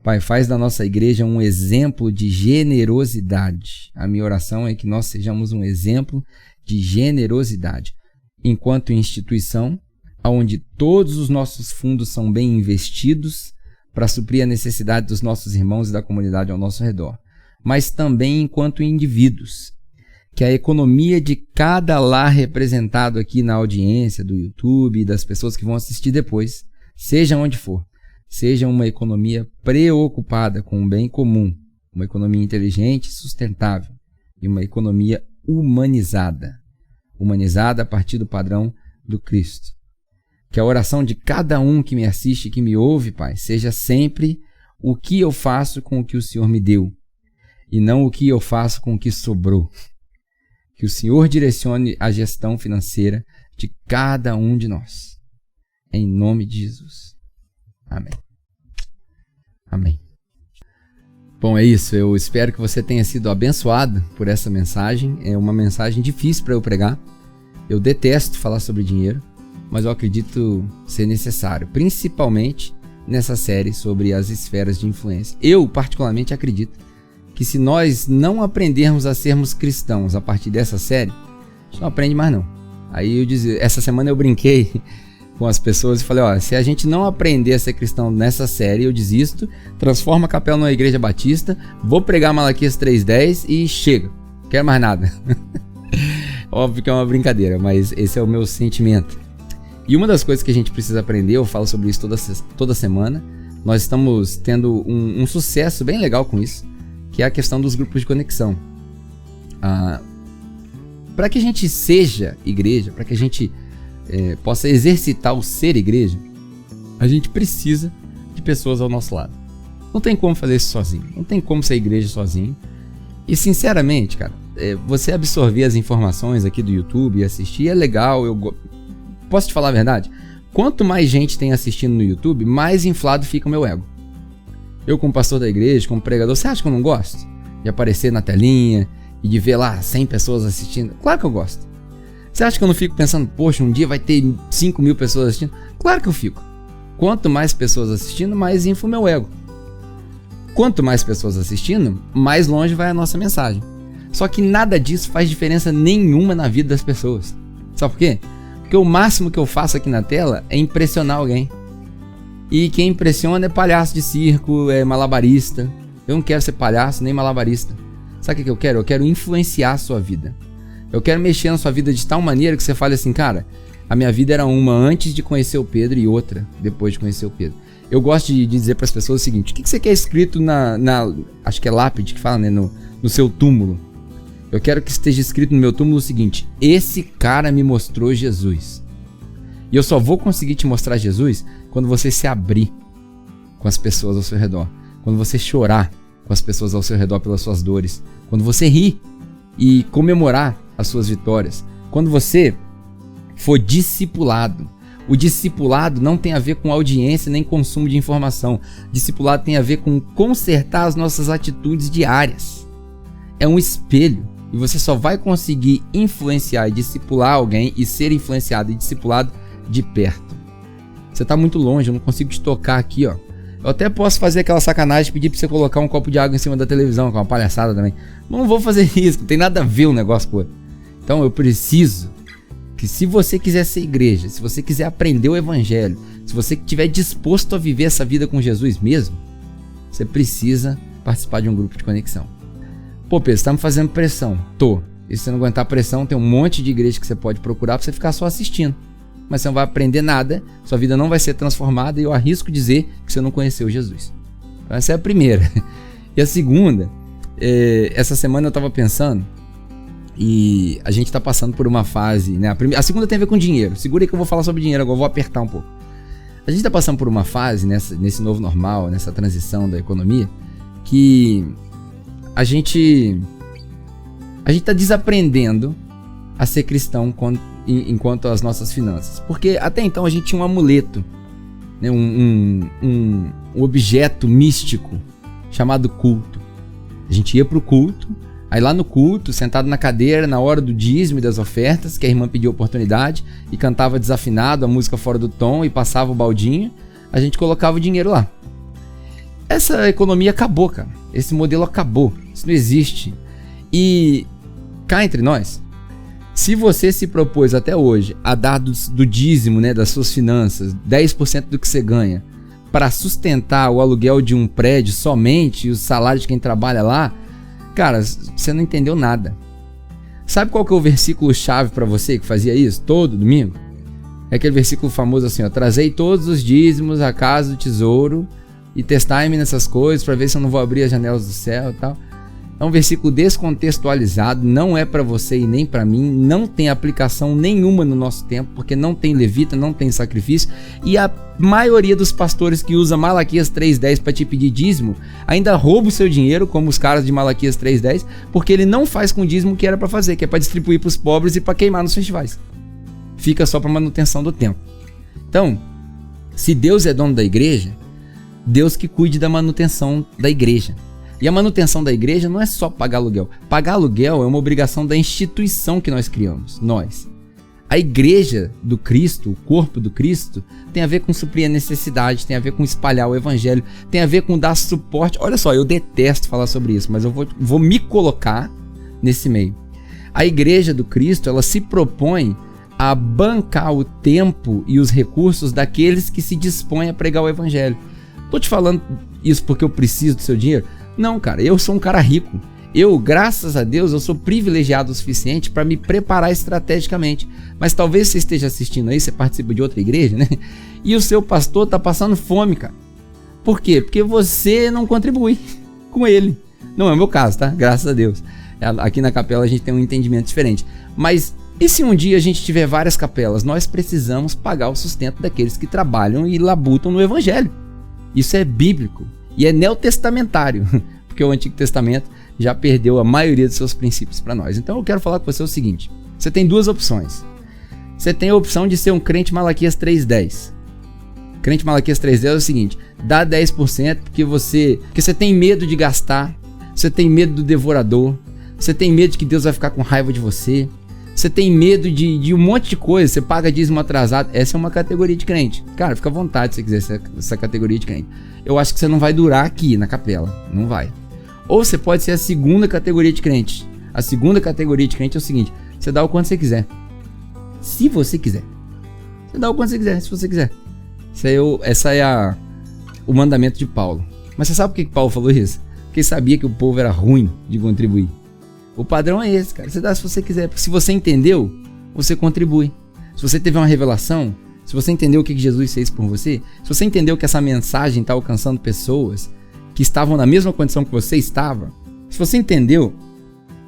[SPEAKER 1] Pai, faz da nossa igreja um exemplo de generosidade. A minha oração é que nós sejamos um exemplo de generosidade enquanto instituição, onde todos os nossos fundos são bem investidos para suprir a necessidade dos nossos irmãos e da comunidade ao nosso redor, mas também enquanto indivíduos, que a economia de cada lar representado aqui na audiência do YouTube e das pessoas que vão assistir depois, seja onde for, seja uma economia preocupada com o bem comum, uma economia inteligente e sustentável e uma economia humanizada a partir do padrão do Cristo. Que a oração de cada um que me assiste e que me ouve, Pai, seja sempre o que eu faço com o que o Senhor me deu e não o que eu faço com o que sobrou. Que o Senhor direcione a gestão financeira de cada um de nós. Em nome de Jesus. Amém. Amém. Bom, é isso. Eu espero que você tenha sido abençoado por essa mensagem. É uma mensagem difícil para eu pregar. Eu detesto falar sobre dinheiro, mas eu acredito ser necessário, principalmente nessa série sobre as esferas de influência. Eu, particularmente, acredito que se nós não aprendermos a sermos cristãos a partir dessa série, a gente não aprende mais não. Aí essa semana eu brinquei com as pessoas e falei, se a gente não aprender a ser cristão nessa série, eu desisto, transformo a capela numa igreja batista, vou pregar Malaquias 3:10 e chega, não quero mais nada. Óbvio que é uma brincadeira, mas esse é o meu sentimento. E uma das coisas que a gente precisa aprender, eu falo sobre isso toda semana, nós estamos tendo um sucesso bem legal com isso, que é a questão dos grupos de conexão. Para que a gente seja igreja, para que a gente possa exercitar o ser igreja, a gente precisa de pessoas ao nosso lado. Não tem como fazer isso sozinho, não tem como ser igreja sozinho. E sinceramente, cara, você absorver as informações aqui do YouTube e assistir é legal. Posso te falar a verdade? Quanto mais gente tem assistindo no YouTube, mais inflado fica o meu ego. Eu, como pastor da igreja, como pregador, você acha que eu não gosto de aparecer na telinha e de ver lá 100 pessoas assistindo? Claro que eu gosto. Você acha que eu não fico pensando, poxa, um dia vai ter 5.000 pessoas assistindo? Claro que eu fico. Quanto mais pessoas assistindo, mais infla o meu ego. Quanto mais pessoas assistindo, mais longe vai a nossa mensagem. Só que nada disso faz diferença nenhuma na vida das pessoas. Sabe por quê? Porque o máximo que eu faço aqui na tela é impressionar alguém. E quem impressiona é palhaço de circo, é malabarista. Eu não quero ser palhaço nem malabarista. Sabe o que eu quero? Eu quero influenciar a sua vida. Eu quero mexer na sua vida de tal maneira que você fale assim, cara, a minha vida era uma antes de conhecer o Pedro e outra depois de conhecer o Pedro. Eu gosto de dizer para as pessoas o seguinte, o que você quer escrito na acho que é lápide que fala, né, no seu túmulo? Eu quero que esteja escrito no meu túmulo o seguinte, esse cara me mostrou Jesus. E eu só vou conseguir te mostrar Jesus quando você se abrir com as pessoas ao seu redor. Quando você chorar com as pessoas ao seu redor pelas suas dores. Quando você rir e comemorar as suas vitórias. Quando você for discipulado. O discipulado não tem a ver com audiência nem consumo de informação. Discipulado tem a ver com consertar as nossas atitudes diárias. É um espelho. E você só vai conseguir influenciar e discipular alguém e ser influenciado e discipulado de perto. Você está muito longe, eu não consigo te tocar aqui, ó. Eu até posso fazer aquela sacanagem de pedir para você colocar um copo de água em cima da televisão, que é uma palhaçada também. Mas não vou fazer isso, não tem nada a ver um negócio com o outro. Então eu preciso que, se você quiser ser igreja, se você quiser aprender o evangelho, se você estiver disposto a viver essa vida com Jesus mesmo, você precisa participar de um grupo de conexão. Pô, Pedro, você tá me fazendo pressão. Tô. E se você não aguentar pressão, tem um monte de igreja que você pode procurar pra você ficar só assistindo. Mas você não vai aprender nada, sua vida não vai ser transformada e eu arrisco dizer que você não conheceu Jesus. Então essa é a primeira. E a segunda, essa semana eu tava pensando e a gente tá passando por uma fase, né? A segunda tem a ver com dinheiro. Segura aí que eu vou falar sobre dinheiro, agora eu vou apertar um pouco. A gente tá passando por uma fase nesse novo normal, nessa transição da economia, que a gente tá desaprendendo a ser cristão enquanto às nossas finanças. Porque até então a gente tinha um amuleto, né? um objeto místico chamado culto. A gente ia pro culto, aí lá no culto, sentado na cadeira, na hora do dízimo e das ofertas, que a irmã pediu oportunidade e cantava desafinado, a música fora do tom e passava o baldinho, a gente colocava o dinheiro lá. Essa economia acabou, cara. Esse modelo acabou. Isso não existe. E cá entre nós, se você se propôs até hoje a dar do dízimo, né, das suas finanças, 10% do que você ganha, para sustentar o aluguel de um prédio somente e o salário de quem trabalha lá, cara, você não entendeu nada. Sabe qual que é o versículo-chave para você que fazia isso todo domingo? É aquele versículo famoso assim, ó, trazei todos os dízimos à casa do tesouro e testai-me nessas coisas para ver se eu não vou abrir as janelas do céu e tal. É um versículo descontextualizado, não é para você e nem para mim, não tem aplicação nenhuma no nosso tempo, porque não tem levita, não tem sacrifício, e a maioria dos pastores que usa Malaquias 3:10 para te pedir dízimo, ainda rouba o seu dinheiro, como os caras de Malaquias 3:10, porque ele não faz com o dízimo que era para fazer, que é para distribuir para os pobres e para queimar nos festivais. Fica só para manutenção do templo. Então, se Deus é dono da igreja, Deus que cuide da manutenção da igreja. E a manutenção da igreja não é só pagar aluguel. Pagar aluguel é uma obrigação da instituição que nós criamos, nós. A igreja do Cristo, o corpo do Cristo, tem a ver com suprir a necessidade, tem a ver com espalhar o evangelho, tem a ver com dar suporte. Olha só, eu detesto falar sobre isso, mas eu vou me colocar nesse meio. A igreja do Cristo, ela se propõe a bancar o tempo e os recursos daqueles que se dispõem a pregar o evangelho. Tô te falando isso porque eu preciso do seu dinheiro? Não, cara, eu sou um cara rico. Eu, graças a Deus, eu sou privilegiado o suficiente para me preparar estrategicamente. Mas talvez você esteja assistindo aí, você participa de outra igreja, né? E o seu pastor tá passando fome, cara. Por quê? Porque você não contribui com ele. Não é o meu caso, tá? Graças a Deus. Aqui na capela a gente tem um entendimento diferente. Mas e se um dia a gente tiver várias capelas? Nós precisamos pagar o sustento daqueles que trabalham e labutam no evangelho. Isso é bíblico e é neotestamentário, porque o Antigo Testamento já perdeu a maioria dos seus princípios para nós. Então eu quero falar com você o seguinte: você tem duas opções. Você tem a opção de ser um crente Malaquias 3:10. Crente Malaquias 3:10 é o seguinte: dá 10% porque você tem medo de gastar, você tem medo do devorador, você tem medo de que Deus vai ficar com raiva de você, você tem medo de um monte de coisa, você paga dízimo atrasado. Essa é uma categoria de crente. Cara, fica à vontade se você quiser essa categoria de crente. Eu acho que você não vai durar aqui na capela, não vai. Ou você pode ser a segunda categoria de crente. A segunda categoria de crente é o seguinte: você dá o quanto você quiser. Se você quiser. Você dá o quanto você quiser, se você quiser. Essa é o mandamento de Paulo. Mas você sabe por que Paulo falou isso? Porque ele sabia que o povo era ruim de contribuir. O padrão é esse, cara. Você dá se você quiser. Porque se você entendeu, você contribui. Se você teve uma revelação, se você entendeu o que Jesus fez por você, se você entendeu que essa mensagem está alcançando pessoas que estavam na mesma condição que você estava, se você entendeu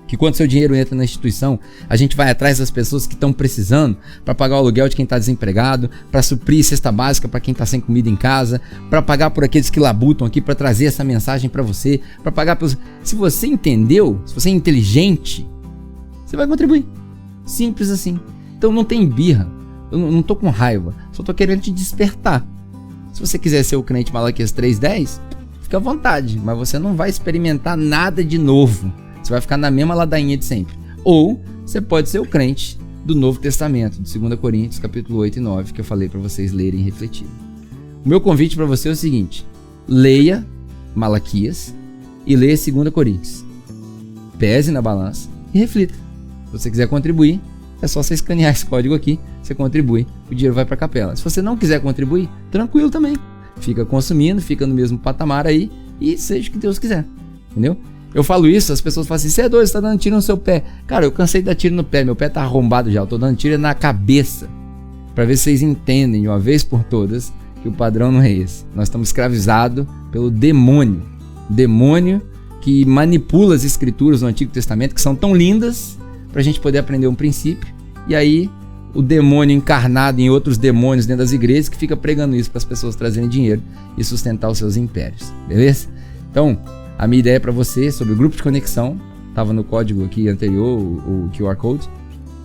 [SPEAKER 1] que quando seu dinheiro entra na instituição, a gente vai atrás das pessoas que estão precisando para pagar o aluguel de quem está desempregado, para suprir cesta básica para quem está sem comida em casa, para pagar por aqueles que labutam aqui, para trazer essa mensagem para você, para pagar pelos... Se você entendeu, se você é inteligente, você vai contribuir. Simples assim. Então não tem birra. Eu não tô com raiva, só tô querendo te despertar. Se você quiser ser o crente Malaquias 3:10, fica à vontade, mas você não vai experimentar nada de novo. Você vai ficar na mesma ladainha de sempre. Ou você pode ser o crente do Novo Testamento, de 2 Coríntios, capítulo 8 e 9, que eu falei para vocês lerem e refletirem. O meu convite para você é o seguinte: leia Malaquias e leia 2 Coríntios. Pese na balança e reflita. Se você quiser contribuir, é só você escanear esse código aqui, você contribui, o dinheiro vai para a capela. Se você não quiser contribuir, tranquilo também. Fica consumindo, fica no mesmo patamar aí e seja o que Deus quiser. Entendeu? Eu falo isso, as pessoas falam assim: você é doido, você tá dando tiro no seu pé. Cara, eu cansei de dar tiro no pé, meu pé tá arrombado já, eu tô dando tiro na cabeça. Pra ver se vocês entendem de uma vez por todas que o padrão não é esse. Nós estamos escravizados pelo demônio. Demônio que manipula as escrituras do Antigo Testamento, que são tão lindas, pra gente poder aprender um princípio. E aí, o demônio encarnado em outros demônios dentro das igrejas, que fica pregando isso para as pessoas trazerem dinheiro e sustentar os seus impérios. Beleza? Então, a minha ideia para você sobre o grupo de conexão, estava no código aqui anterior, o QR Code,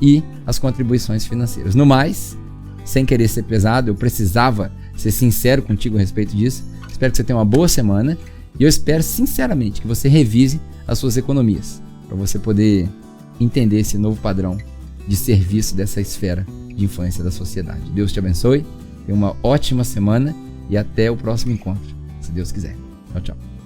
[SPEAKER 1] e as contribuições financeiras. No mais, sem querer ser pesado, eu precisava ser sincero contigo a respeito disso. Espero que você tenha uma boa semana e eu espero sinceramente que você revise as suas economias, para você poder entender esse novo padrão de serviço dessa esfera de influência da sociedade. Deus te abençoe, tenha uma ótima semana e até o próximo encontro, se Deus quiser. Tchau, tchau.